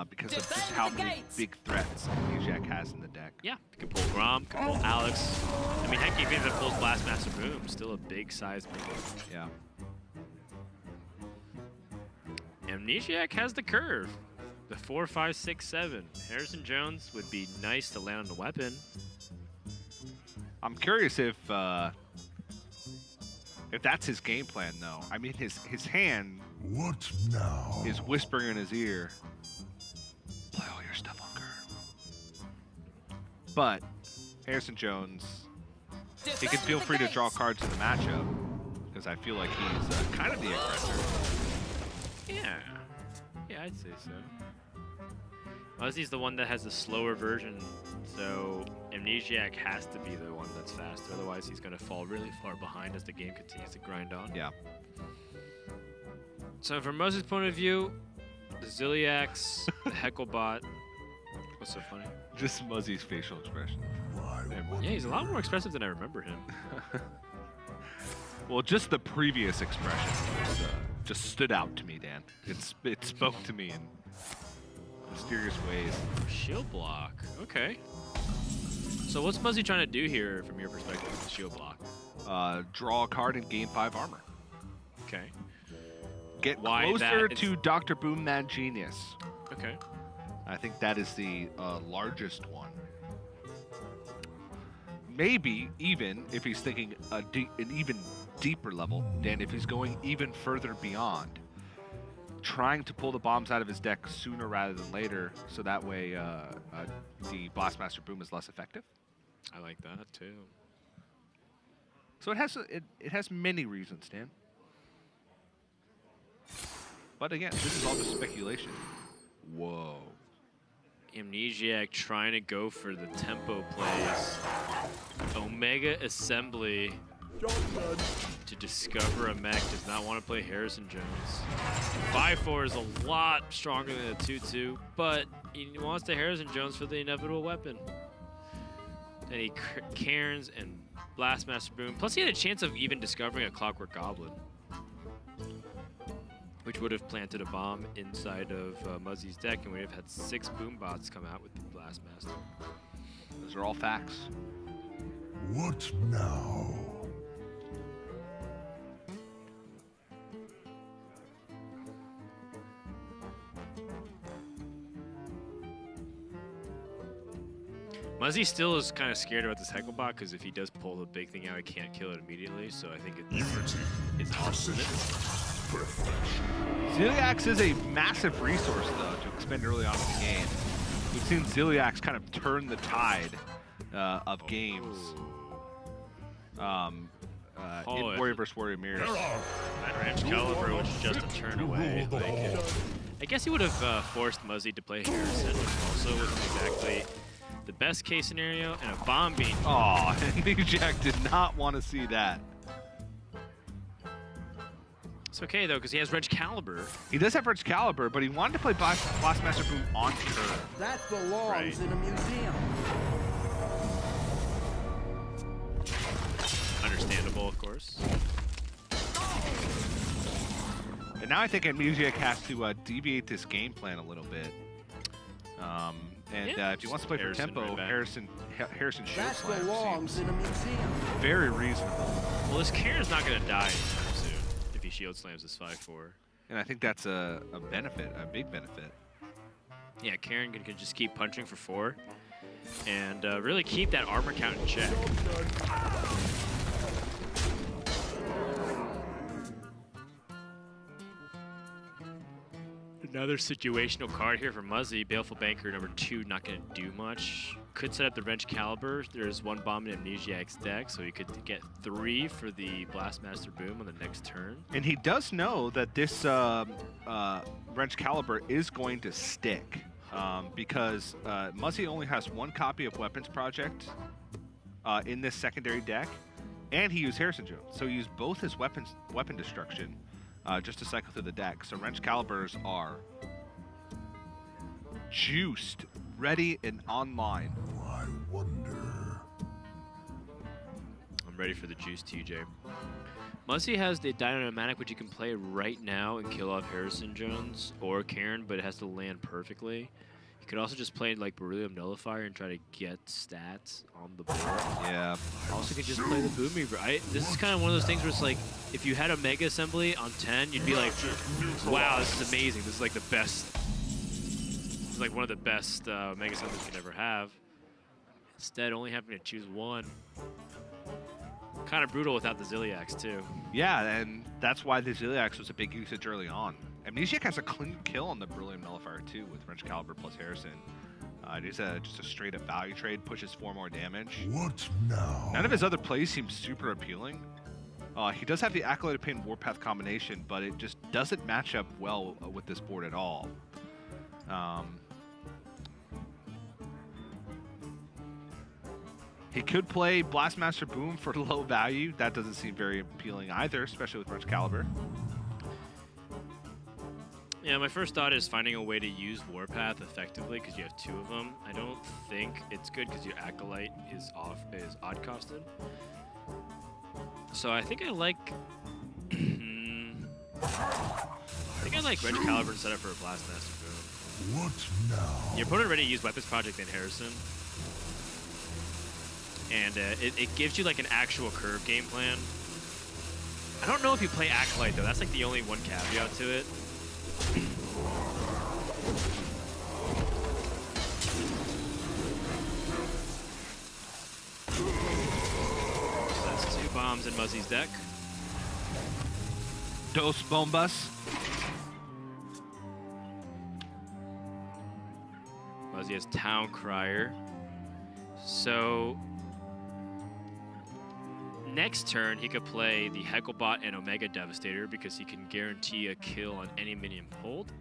because of just how many big threats Amnesiac has in the deck. Yeah, you can pull Grom, can pull Alex. I mean, heck, even if it pulls Blastmaster Boom, still a big size minion. Yeah. Amnesiac has the curve. The 4, 5, 6, 7. Harrison Jones would be nice to land on the weapon. I'm curious if that's his game plan, though. I mean, his hand What now? is whispering in his ear, play all your stuff on curve. But Harrison Jones, he can feel free to draw cards in the matchup because I feel like he's kind of the aggressor. Yeah, I'd say so. Muzzy's the one that has the slower version So Amnesiac has to be the one that's faster, otherwise he's going to fall really far behind as the game continues to grind on. Yeah. So from Muzzy's point of view, the Ziliax, the Hecklebot. What's so funny? Just Muzzy's facial expression. Yeah, he's a lot more expressive than I remember him. Well, just the previous expression just stood out to me, Dan. It spoke to me in mysterious ways. Shield block. Okay. So what's Muzzy trying to do here from your perspective with the shield block? Draw a card and gain 5 armor. Okay. Get Why closer that? to Dr. Boom That Genius. Okay. I think that is the largest one. Maybe even if he's thinking an even deeper level, Dan, if he's going even further beyond, trying to pull the bombs out of his deck sooner rather than later, so that way the Blastmaster Boom is less effective. I like that too. So it has many reasons, Dan. But again, this is all just speculation. Whoa. Amnesiac trying to go for the tempo plays. Omega Assembly to discover a mech. Does not want to play Harrison Jones. 5-4 is a lot stronger than a 2-2, but he wants the Harrison Jones for the inevitable weapon. Then he cairns and Blastmaster Boom. Plus he had a chance of even discovering a Clockwork Goblin, which would have planted a bomb inside of Muzzy's deck, and we'd have had 6 boom bots come out with the Blastmaster. Those are all facts. What now? Muzzy still is kind of scared about this Hecklebot, because if he does pull the big thing out, he can't kill it immediately, so I think it's off limits. Ziliax is a massive resource, though, to expend early on in the game. We've seen Ziliax kind of turn the tide of games in Warrior vs. Warrior Mirrors. That Ranch Caliber was just a turn away. Like, I guess he would have forced Muzzy to play Harrison, which also wasn't exactly the best case scenario, and a bomb being... Aw, Amnesiac did not want to see that. It's okay, though, because he has Ranch Caliber. He does have Rich Caliber, but he wanted to play Blastmaster Boom on turn. That belongs Right. in a museum. Understandable, of course. And now I think Amnesiac has to deviate this game plan a little bit. If he wants to play for Harrison tempo, right back. Harrison Shield That Slam belongs seems in a museum. very reasonable. Well, this Karen's not going to die anytime soon if he shield slams this 5-4. And I think that's a benefit, a big benefit. Yeah, Karen can just keep punching for 4 and really keep that armor count in check. Another situational card here for Muzzy. Baleful Banker number 2, not going to do much. Could set up the Wrench Caliber. There's 1 bomb in Amnesiac's deck, so he could get 3 for the Blastmaster Boom on the next turn. And he does know that this Wrench Caliber is going to stick because Muzzy only has 1 copy of Weapons Project in this secondary deck, and he used Harrison Jones. So he used both his weapon destruction just to cycle through the deck. So Wrench Calibers are juiced, ready, and online. I wonder. I'm ready for the juice, TJ. Muzzy has the Dynamatic, which you can play right now and kill off Harrison Jones or Karen, but it has to land perfectly. You could also just play like Beryllium Nullifier and try to get stats on the board. Yeah. Also, could just play the Boom Reaver. This is kind of one of those things where it's like, if you had a Mega Assembly on 10, you'd be like, wow, this is amazing. This is like the best. This is like one of the best Mega Assemblies you can ever have. Instead, only having to choose 1. Kind of brutal without the Ziliax, too. Yeah, and that's why the Ziliax was a big usage early on. Amnesiac has a clean kill on the Beryllium Nullifier, too, with Wrench Caliber plus Harrison. It is just a straight-up value trade, pushes 4 more damage. What now? None of his other plays seem super appealing. He does have the Acolyte of Pain Warpath combination, but it just doesn't match up well with this board at all. He could play Blastmaster Boom for low value. That doesn't seem very appealing either, especially with Wrench Caliber. Yeah, my first thought is finding a way to use Warpath effectively because you have 2 of them. I don't think it's good because your Acolyte is odd costed. So I think I like Wrench Caliber instead of for a Blastmaster Boom. What now? Your opponent already used Weapons Project and Harrison. And it gives you like an actual curve game plan. I don't know if you play Acolyte though. That's like the only one caveat to it. So that's 2 bombs in Muzzy's deck. Dos bombas. Muzzy has Town Crier. So next turn, he could play the Hecklebot and Omega Devastator because he can guarantee a kill on any minion pulled.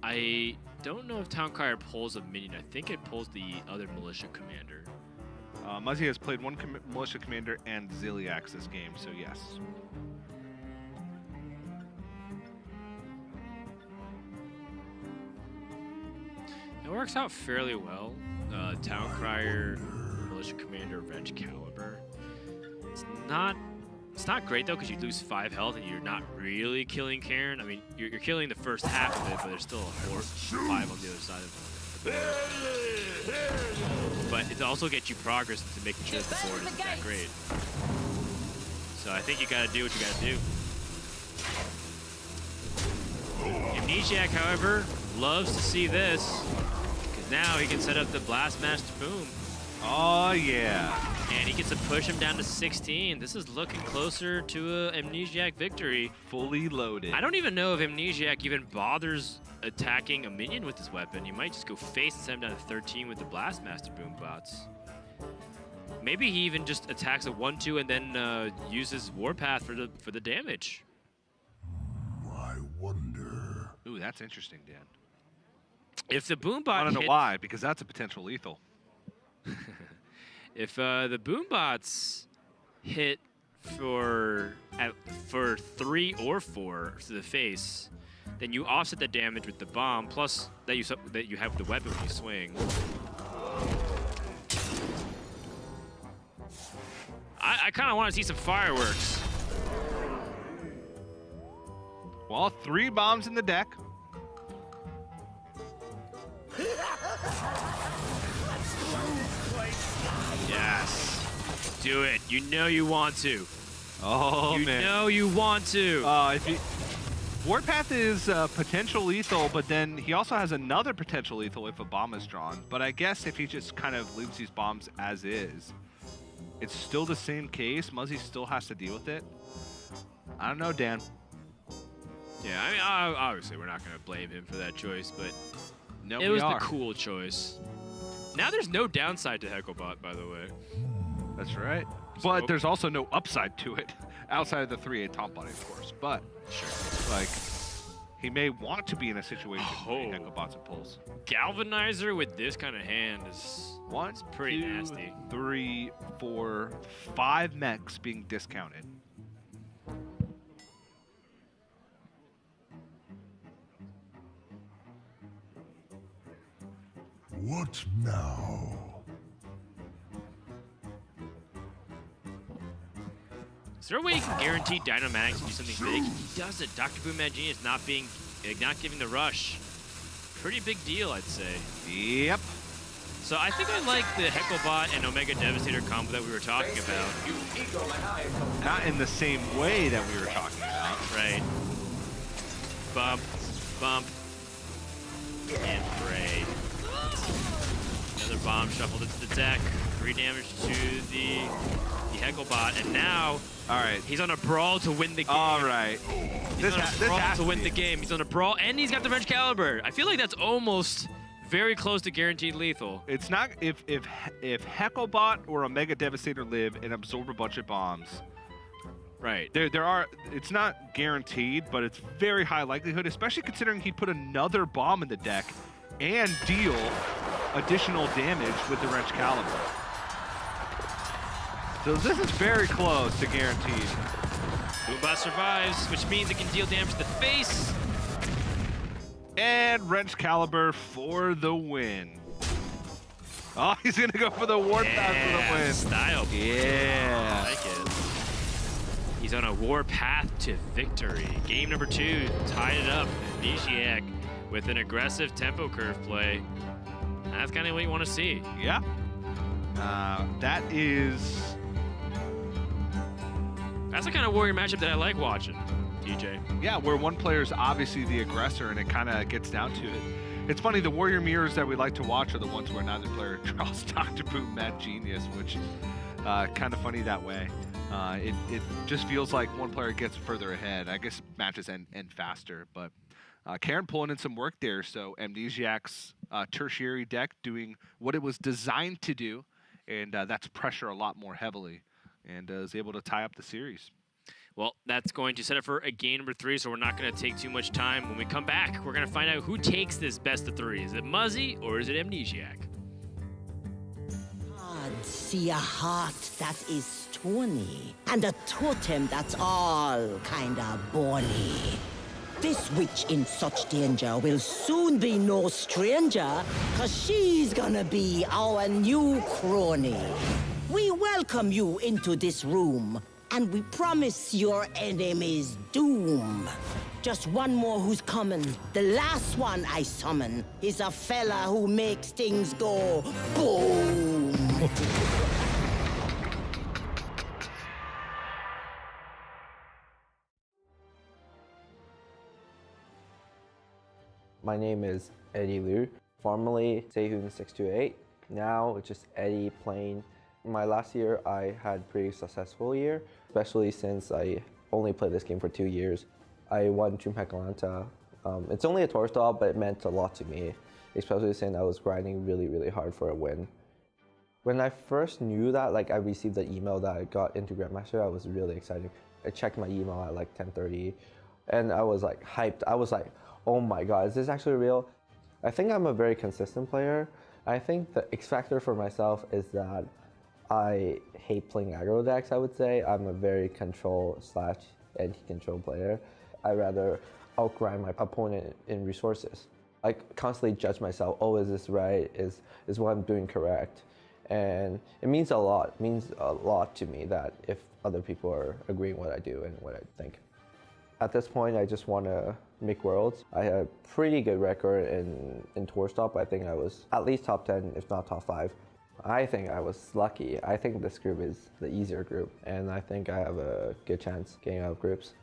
I don't know if Town Crier pulls a minion. I think it pulls the other Militia Commander. Muzzy has played 1 Militia Commander and Ziliax this game, so yes. It works out fairly well. Town Crier, Militia Commander, Wrench Caliber. It's not great though because you lose 5 health and you're not really killing Karen. I mean, you're killing the first half of it, but there's still a 5 on the other side of the board. But it also gets you progress into making sure the board isn't that great. So I think you gotta do what you gotta do. Amnesiac, however, loves to see this. Now he can set up the Blastmaster Boom. Oh, yeah. And he gets to push him down to 16. This is looking closer to a Amnesiac victory. Fully loaded. I don't even know if Amnesiac even bothers attacking a minion with this weapon. He might just go face and send him down to 13 with the Blastmaster Boom bots. Maybe he even just attacks a 1-2 and then uses Warpath for the damage. I wonder. Ooh, that's interesting, Dan. If the Boombot I don't know why, because that's a potential lethal. If the Boombots hit for 3 or 4 to the face, then you offset the damage with the bomb, plus that you have the weapon when you swing. I kind of want to see some fireworks. Well, 3 bombs in the deck. Yes. Do it. You know you want to. Oh, you man. You know you want to. Warpath is potential lethal, but then he also has another potential lethal if a bomb is drawn. But I guess if he just kind of leaves these bombs as is, it's still the same case. Muzzy still has to deal with it. I don't know, Dan. Yeah, I mean, obviously we're not going to blame him for that choice, but No, it was the cool choice. Now there's no downside to Hecklebot, by the way. That's right. So, But there's also no upside to it, outside of the 3/8 top body, of course. But, sure. like, he may want to be in a situation where Oh. Hecklebots and pulls. Galvanizer with this kind of hand is 1, pretty 2, nasty. 3, 4, 5 mechs being discounted. What now? Is there a way you can guarantee Dynamax to do something big? He doesn't. Dr. Boom Mad Genius not giving the rush. Pretty big deal, I'd say. Yep. So I think I like the Hecklebot and Omega Devastator combo that we were talking about. Not in the same way that we were talking about. Right. Bump, bump, and braid. Another bomb shuffled into the deck. 3 damage to the Hecklebot, and now All right. he's on a brawl to win the game. All right. He's on a brawl has to win be the it. game. He's on a brawl, and he's got the Wrench Caliber. I feel like that's almost very close to guaranteed lethal. It's not if Hecklebot or Omega Devastator live and absorb a bunch of bombs. Right. It's not guaranteed, but it's very high likelihood, especially considering he put another bomb in the deck and deal additional damage with the Wrench Caliber. So this is very close to guaranteed. Boombot survives, which means it can deal damage to the face. And Wrench Caliber for the win. Oh, he's gonna go for the Warpath for the win. Style. Yeah. I like it. He's on a warpath to victory. Game number 2, tied it up. Amnesiac with an aggressive tempo curve play. That's kind of what you want to see. Yeah. That's the kind of warrior matchup that I like watching, DJ. Yeah, where one player is obviously the aggressor and it kind of gets down to it. It's funny, the warrior mirrors that we like to watch are the ones where neither player draws Dr. Boom Mad Genius, which kind of funny that way. It just feels like one player gets further ahead. I guess matches end faster, but Karen pulling in some work there. So Amnesiac's tertiary deck doing what it was designed to do, and that's pressure a lot more heavily, and is able to tie up the series. Well, that's going to set up for a game number 3, so we're not going to take too much time. When we come back, we're going to find out who takes this best of 3. Is it Muzzy or is it Amnesiac? God, see a heart that is stony, and a totem that's all kinda bony. This witch in such danger will soon be no stranger, 'cause she's gonna be our new crony. We welcome you into this room, and we promise your enemies doom. Just one more who's coming. The last one I summon is a fella who makes things go boom. My name is Eddie Liu, formerly Sehun628. Now it's just Eddie playing. My last year I had a pretty successful year, especially since I only played this game for 2 years. I won Dreamhack Atlanta. It's only a tour stall, but it meant a lot to me, especially since I was grinding really, really hard for a win. When I first knew that, like I received the email that I got into Grandmaster, I was really excited. I checked my email at like 10:30, and I was like hyped. I was like, oh my God, is this actually real? I think I'm a very consistent player. I think the X factor for myself is that I hate playing aggro decks, I would say. I'm a very control/anti-control player. I rather outgrind my opponent in resources. I constantly judge myself, oh, is this right? Is what I'm doing correct? And it means a lot. It means a lot to me that if other people are agreeing what I do and what I think. At this point, I just want to make Worlds. I had a pretty good record in Tour Stop. I think I was at least top 10, if not top 5. I think I was lucky. I think this group is the easier group, and I think I have a good chance getting out of groups.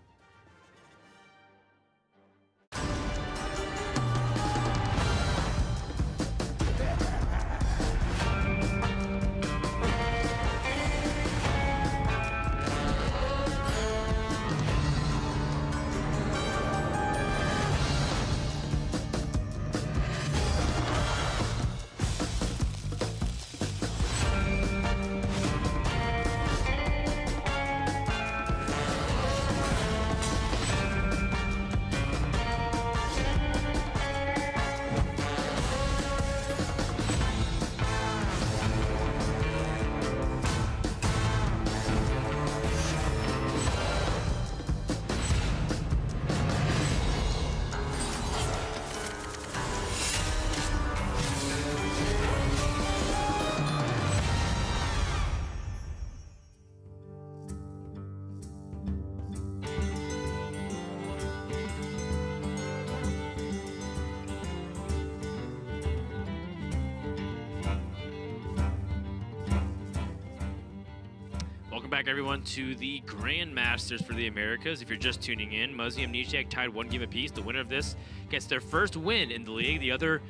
Welcome back, everyone, to the Grandmasters for the Americas. If you're just tuning in, Muzzy and Amnesiac tied 1 game apiece. The winner of this gets their first win in the league. The other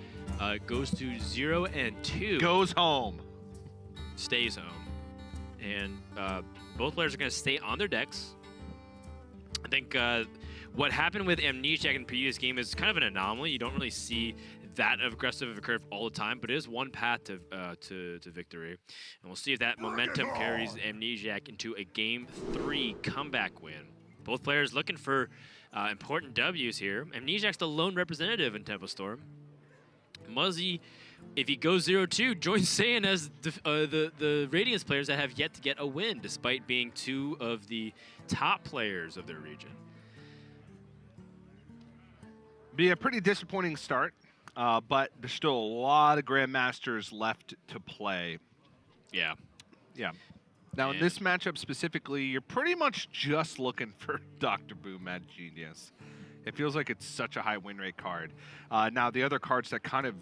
goes to 0-2. Goes home. Stays home. And both players are going to stay on their decks. I think what happened with Amnesiac in the previous game is kind of an anomaly. You don't really see that aggressive of a curve all the time, but it is one path to victory. And we'll see if that momentum carries Amnesiac into a Game 3 comeback win. Both players looking for important W's here. Amnesiac's the lone representative in Tempo Storm. Muzzy, if he goes 0-2, joins Saiyan as the Radiance players that have yet to get a win, despite being two of the top players of their region. Be a pretty disappointing start, but there's still a lot of Grandmasters left to play. Yeah. Yeah. Now, in this matchup specifically, you're pretty much just looking for Dr. Boom Mad Genius. It feels like it's such a high win rate card. Now, the other cards that kind of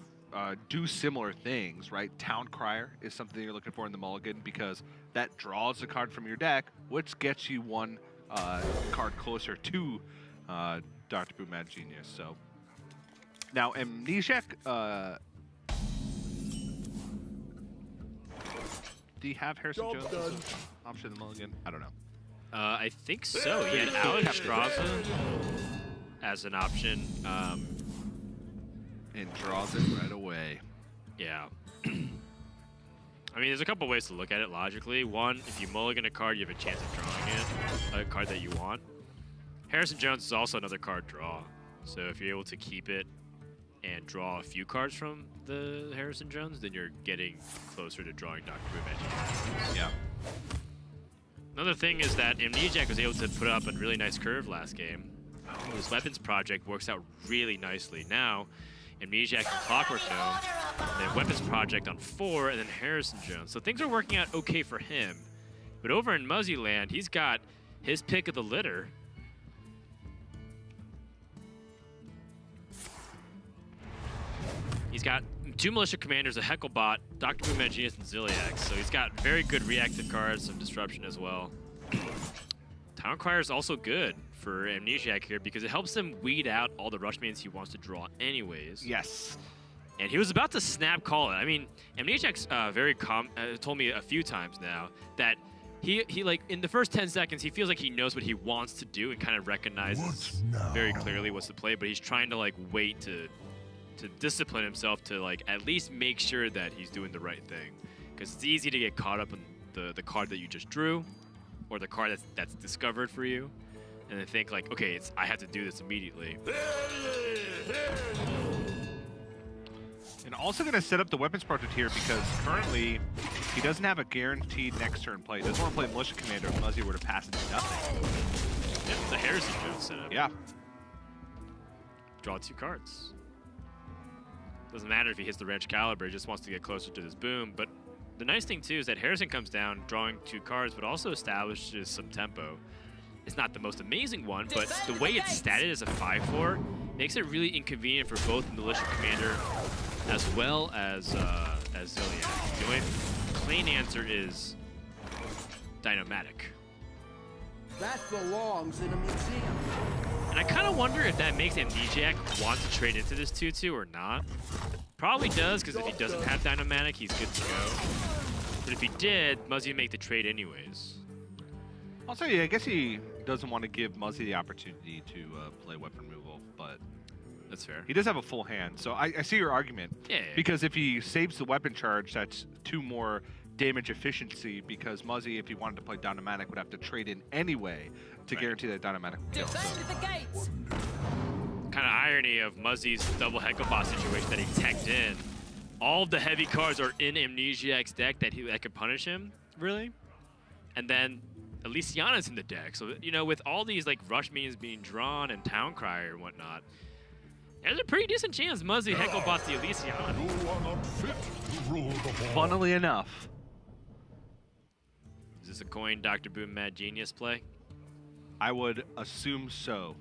do similar things, right? Town Crier is something you're looking for in the mulligan because that draws a card from your deck, which gets you one card closer to Dr. Boom Mad Genius. So now Amnesiac, do you have Harrison Jones as an option in the mulligan? I don't know. I think so. He had Alex Straza as an option. And draws it right away. Yeah. I mean, there's a couple ways to look at it logically. One, if you mulligan a card, you have a chance of drawing it, a card that you want. Harrison Jones is also another card draw. So if you're able to keep it and draw a few cards from the Harrison Jones, then you're getting closer to drawing Dr. Boom. Yeah. Another thing is that Amnesiac was able to put up a really nice curve last game. His weapons project works out really nicely. Now, Amnesiac and Clockwork Gnome, then Weapons Project on 4, and then Harrison Jones. So things are working out okay for him. But over in Muzzy Land, he's got his pick of the litter. He's got 2 Militia Commanders, a Hecklebot, Dr. Boom Mad Genius, and Ziliax. So he's got very good reactive cards, some disruption as well. Town Crier is also good for Amnesiac here because it helps him weed out all the rush mains he wants to draw anyways. Yes. And he was about to snap call it. I mean, Amnesiac's told me a few times now that he like in the first 10 seconds he feels like he knows what he wants to do and kind of recognizes very clearly what's the play, but he's trying to like wait to discipline himself to like at least make sure that he's doing the right thing, because it's easy to get caught up in the card that you just drew or the card that's discovered for you. And I think like, okay, I have to do this immediately. And also going to set up the Weapons Project here because currently he doesn't have a guaranteed next turn play. He doesn't want to play Militia Commander if Muzzy were to pass it to nothing. Yeah, it's a Harrison Jones setup. Yeah. Draw 2 cards. Doesn't matter if he hits the Wrench Caliber, he just wants to get closer to this boom. But the nice thing too is that Harrison comes down drawing 2 cards, but also establishes some tempo. It's not the most amazing one, but the way it's statted as a 5/4 makes it really inconvenient for both Militia Commander as well as Ziliac. The only clean answer is Dynomatic. That belongs in a museum. And I kind of wonder if that makes Amnesiac want to trade into this 2/2 or not. Probably does, because if he doesn't have Dynomatic, he's good to go. But if he did, Muzzy would make the trade anyways. Also, yeah, I guess he doesn't want to give Muzzy the opportunity to play weapon removal, but that's fair. He does have a full hand, so I see your argument. Yeah. Because if he saves the weapon charge, that's 2 more damage efficiency, because Muzzy, if he wanted to play Dynomatic, would have to trade in anyway to guarantee that Dynomatic would kill. So. Kind of irony of Muzzy's double Hecklebot situation that he teched in. All of the heavy cards are in Amnesiac's deck that could punish him, really. And then Elysiana's in the deck. So, you know, with all these like rush minions being drawn and Town Crier and whatnot, there's a pretty decent chance Muzzy Hecklebots the Elysiana. Funnily enough. Is this a coin Dr. Boom Mad Genius play? I would assume so.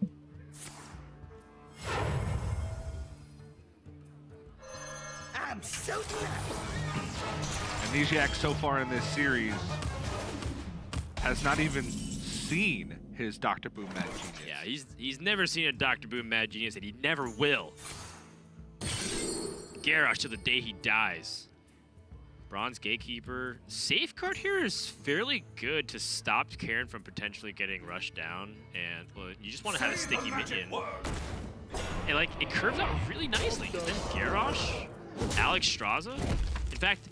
I'm so glad. Amnesiac so far in this series has not even seen his Dr. Boom Mad Genius. Yeah, he's never seen a Dr. Boom Mad Genius, and he never will. Garrosh till the day he dies. Bronze Gatekeeper. Safeguard here is fairly good to stop Karen from potentially getting rushed down, and well, you just want to have a sticky minion. And like, it curves out really nicely. Because then Garrosh, Alex Straza. In fact,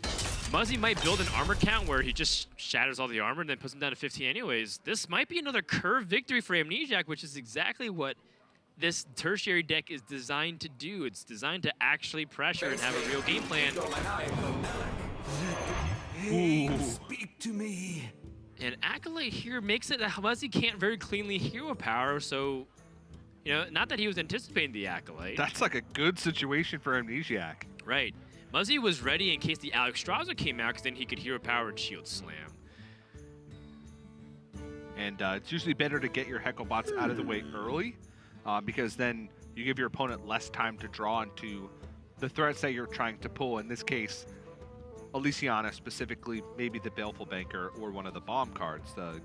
Muzzy might build an armor count where he just shatters all the armor and then puts him down to 15 anyways. This might be another curve victory for Amnesiac, which is exactly what this tertiary deck is designed to do. It's designed to actually pressure and have a real game plan. Hey, speak to me. And Acolyte here makes it that Muzzy can't very cleanly hero power, so, you know, not that he was anticipating the Acolyte. That's like a good situation for Amnesiac. Right. Muzzy was ready in case the Alex Straza came out, because then he could hero power and shield slam. And it's usually better to get your Heckle bots out of the way early, because then you give your opponent less time to draw into the threats that you're trying to pull. In this case, Elysiana, specifically maybe the Baleful Banker or one of the bomb cards, the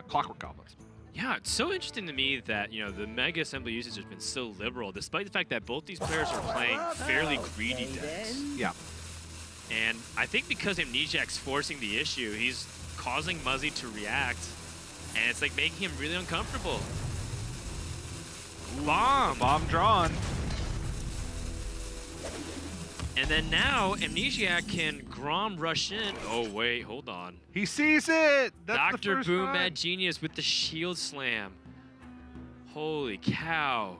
Clockwork Goblins. Yeah, it's so interesting to me that, you know, the Mega Assembly usage has been so liberal, despite the fact that both these players are playing fairly greedy decks. Yeah. And I think because Amnesiac's forcing the issue, he's causing Muzzy to react, and it's like making him really uncomfortable. Bomb! Bomb drawn. And then now, Amnesiac can Grom rush in. Oh, wait, hold on. He sees it! That's the Dr. first Boom time. Mad Genius with the shield slam. Holy cow.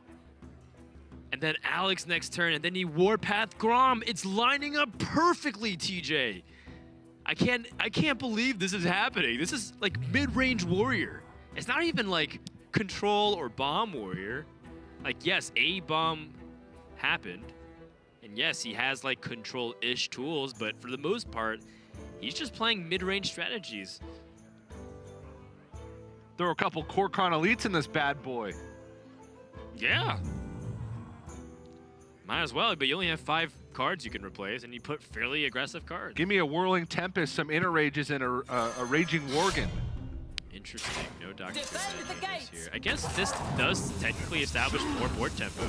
And then Alex next turn, and then he Warpath Grom. It's lining up perfectly, TJ. I can't believe this is happening. This is like mid-range warrior. It's not even like control or bomb warrior. Like, yes, a bomb happened. And yes, he has like control-ish tools, but for the most part, he's just playing mid-range strategies. There were a couple Kor'kron elites in this bad boy. Yeah. Might as well, but you only have 5 cards you can replace, and you put fairly aggressive cards. Give me a Whirling Tempest, some Inner Rages, and a Raging Worgen. Interesting. No Dr. Boom here. I guess this does technically establish more board tempo.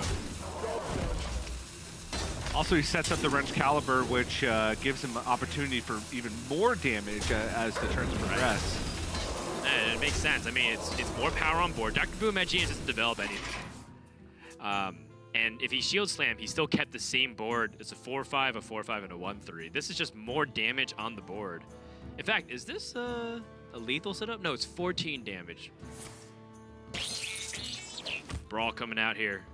Also, he sets up the Wrench Caliber, which gives him an opportunity for even more damage as the turns progress. And it makes sense. I mean, it's more power on board. Dr. Boom Mad Genius doesn't develop anything. And if he Shield Slam, he still kept the same board. It's a 4-5, a 4-5, and a 1-3. This is just more damage on the board. In fact, is this a lethal setup? No, it's 14 damage. Brawl coming out here.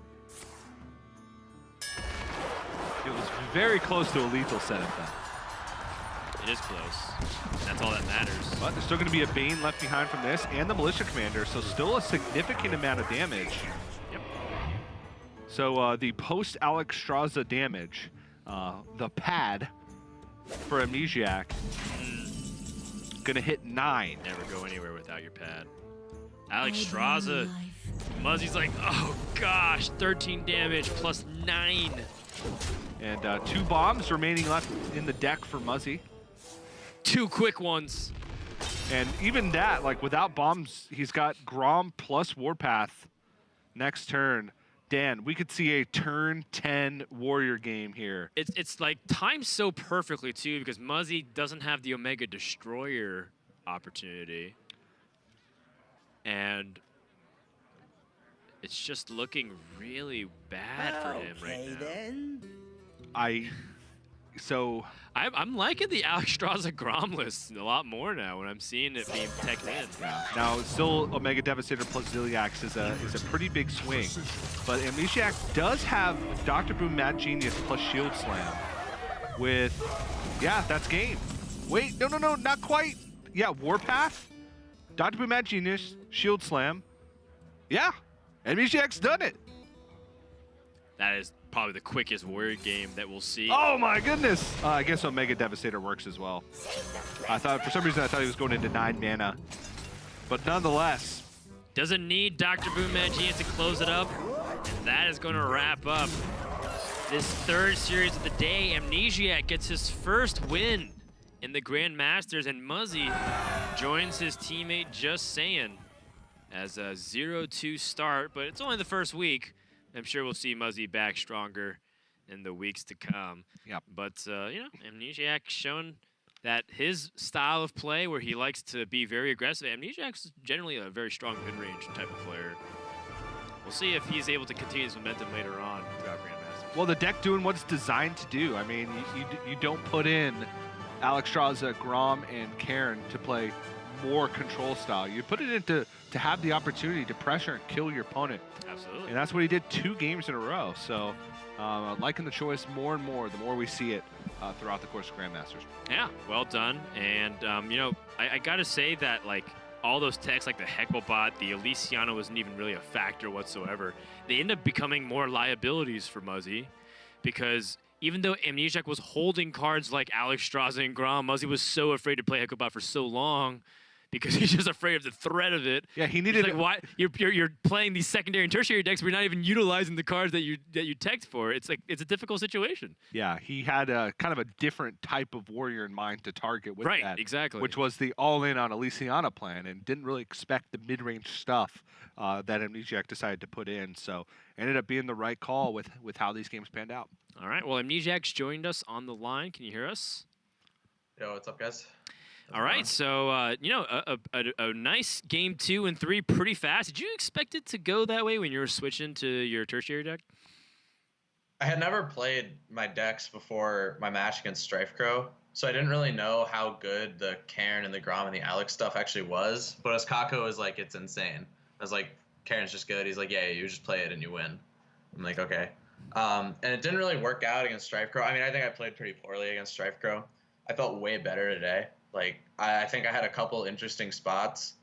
It was very close to a lethal setup, though. It is close. That's all that matters. But there's still going to be a Bane left behind from this, and the Militia Commander, so still a significant amount of damage. Yep. So the post-Alex Straza damage, the pad for Amnesiac, going to hit 9. Never go anywhere without your pad. Alex Straza. Muzzy's like, oh gosh, 13 damage plus 9. And 2 bombs remaining left in the deck for Muzzy. 2 quick ones. And even that, like without bombs, he's got Grom plus Warpath next turn. Dan, we could see a turn 10 Warrior game here. It's like timed so perfectly too, because Muzzy doesn't have the Omega Destroyer opportunity. And it's just looking really bad for him right now. Then. I'm liking the Alex Straza Grom list a lot more now when I'm seeing it being teched in. Yeah. Now, still Omega Devastator plus Ziliax is a pretty big swing, but Amnesiac does have Dr. Boom Mad Genius plus Shield Slam with, yeah, that's game. Wait, no, not quite. Yeah, Warpath, Dr. Boom Mad Genius, Shield Slam. Yeah, Amnesiac's done it. That is probably the quickest Warrior game that we'll see. Oh my goodness! I guess Omega Devastator works as well. I thought, for some reason, I thought he was going into 9 mana. But nonetheless. Doesn't need Dr. Boom Mad Genius to close it up. And that is going to wrap up this 3rd series of the day. Amnesiac gets his first win in the Grandmasters, and Muzzy joins his teammate Just Saying as a 0-2 start, but it's only the first week. I'm sure we'll see Muzzy back stronger in the weeks to come. Yep. But, you know, Amnesiac shown that his style of play, where he likes to be very aggressive, Amnesiac's generally a very strong mid-range type of player. we'll see if he's able to continue his momentum later on throughout Grandmasters. Well, the deck doing what it's designed to do. I mean, you don't put in Alexstrasza, Grom, and Karin to play more control style. You put it in to have the opportunity to pressure and kill your opponent. Absolutely. And that's what he did 2 games in a row. So liking the choice more and more the more we see it throughout the course of Grandmasters. Yeah, well done. And, you know, I got to say that, like, all those techs, like the Hecklebot, the Elysiana wasn't even really a factor whatsoever. They end up becoming more liabilities for Muzzy because even though Amnesiac was holding cards like Alexstrasza and Grom, Muzzy was so afraid to play Hecklebot for so long because he's just afraid of the threat of it. Yeah, he needed. He's like, why you're playing these secondary and tertiary decks, but you're not even utilizing the cards that you teched for. It's like it's a difficult situation. Yeah, he had a kind of a different type of warrior in mind to target with right, that. Exactly. Which was the all-in on Elysiana plan, and didn't really expect the mid-range stuff that Amnesiac decided to put in. So ended up being the right call with how these games panned out. All right. Well, Amnesiac's joined us on the line. Can you hear us? Yo, what's up, guys? All right, so you know, a nice game 2 and 3 pretty fast. Did you expect it to go that way when you were switching to your tertiary deck? I had never played my decks before my match against Strife Crow, so I didn't really know how good the Karin and the Grom and the Alex stuff actually was. But as Kako was like, it's insane. I was like, Karen's just good. He's like, yeah, you just play it and you win. I'm like, okay. And it didn't really work out against Strife Crow. I mean, I think I played pretty poorly against Strife Crow. I felt way better today. Like, I think I had a couple interesting spots.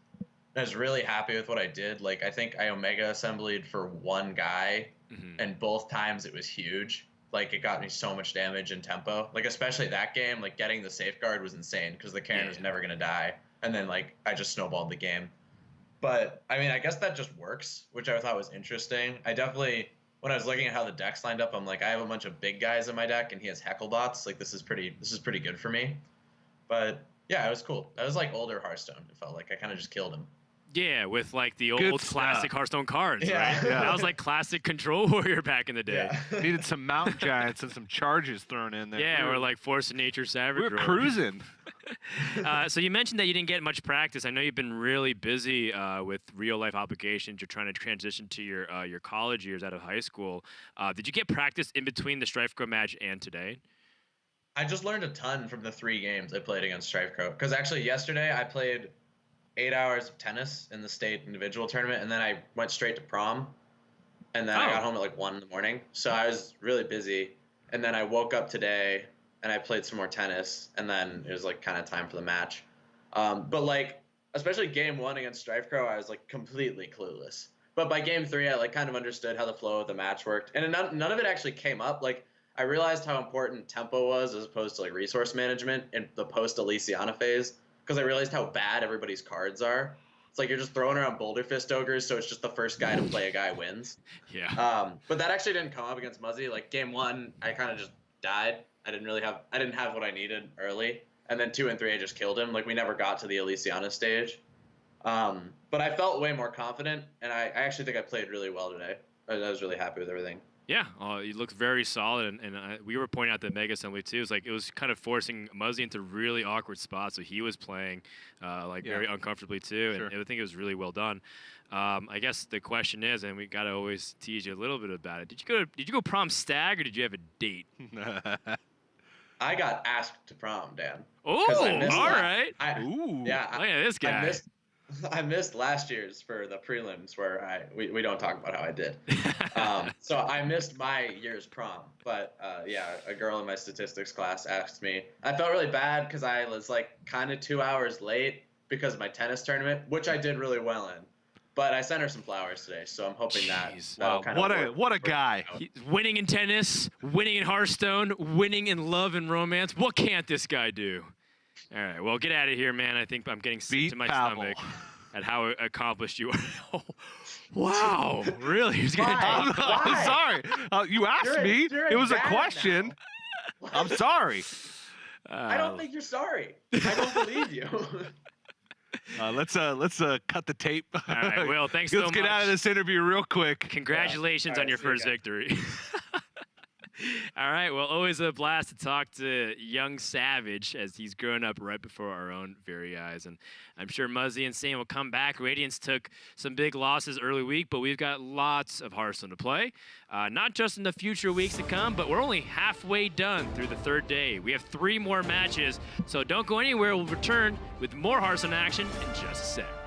I was really happy with what I did. Like, I think I Omega Assemblied for one guy, and both times it was huge. Like, it got me so much damage and tempo. Like, especially that game, like, getting the safeguard was insane because the Karin was never going to die. And then, like, I just snowballed the game. But, I mean, I guess that just works, which I thought was interesting. I definitely, when I was looking at how the decks lined up, I'm like, I have a bunch of big guys in my deck, and he has Hecklebots. Like, this is pretty good for me. But yeah, it was cool. That was like older Hearthstone. It felt like I kind of just killed him. Yeah, with like the Good old classic stuff. Hearthstone cards, Yeah. right? Yeah. That was like classic Control Warrior back in the day. Yeah. Needed some Mountain Giants and some charges thrown in there. Yeah, or like Force of Nature Savage. we were Roar. cruising. So you mentioned that you didn't get much practice. I know you've been really busy with real life obligations. You're trying to transition to your college years out of high school. Did you get practice in between the Strife Crow match and today? I just learned a ton from the 3 games I played against Strife Crow. Because actually yesterday I played 8 hours of tennis in the state individual tournament, and then I went straight to prom. And then I got home at like 1 in the morning. So I was really busy. And then I woke up today and I played some more tennis. And then it was like kind of time for the match. But like, especially game 1 against Strife Crow, I was like completely clueless. But by game 3, I like kind of understood how the flow of the match worked. And none of it actually came up. Like, I realized how important tempo was as opposed to like resource management in the post Elysiana phase, because I realized how bad everybody's cards are. It's like you're just throwing around Boulder Fist Ogres, so it's just the first guy to play a guy wins. Yeah. But that actually didn't come up against Muzzy. Like game 1, I kind of just died. I didn't have what I needed early, and then 2 and 3 I just killed him. Like we never got to the Elysiana stage. But I felt way more confident, and I actually think I played really well today. I was really happy with everything. Yeah, you looked very solid, and we were pointing out the Mega Assembly too. It's like it was kind of forcing Muzzy into really awkward spots, so he was playing very uncomfortably too, and I think it was really well done. I guess the question is, and we gotta always tease you a little bit about it. Did you go prom stag or did you have a date? I got asked to prom, Dan. Oh, all right. Ooh. Yeah, look at this guy. I missed last year's for the prelims where we don't talk about how I did. So I missed my year's prom. But a girl in my statistics class asked me. I felt really bad because I was like kind of 2 hours late because of my tennis tournament, which I did really well in. But I sent her some flowers today, so I'm hoping that'll kind of what a guy. He's winning in tennis, winning in Hearthstone, winning in love and romance. What can't this guy do? All right, well, get out of here, man. I think I'm getting sick to my stomach at how accomplished you are. Oh, wow, really? I'm sorry. You asked me. It was a question. I'm sorry. I don't think you're sorry. I don't believe you. Let's cut the tape. All right, Will, thanks so much. Let's get out of this interview real quick. Congratulations on your first victory. All right, well, always a blast to talk to young Savage as he's growing up right before our own very eyes. And I'm sure Muzzy and Sam will come back. Radiance took some big losses early week, but we've got lots of Hearthstone to play. Not just in the future weeks to come, but we're only halfway done through the third day. We have 3 more matches, so don't go anywhere. We'll return with more Hearthstone action in just a sec.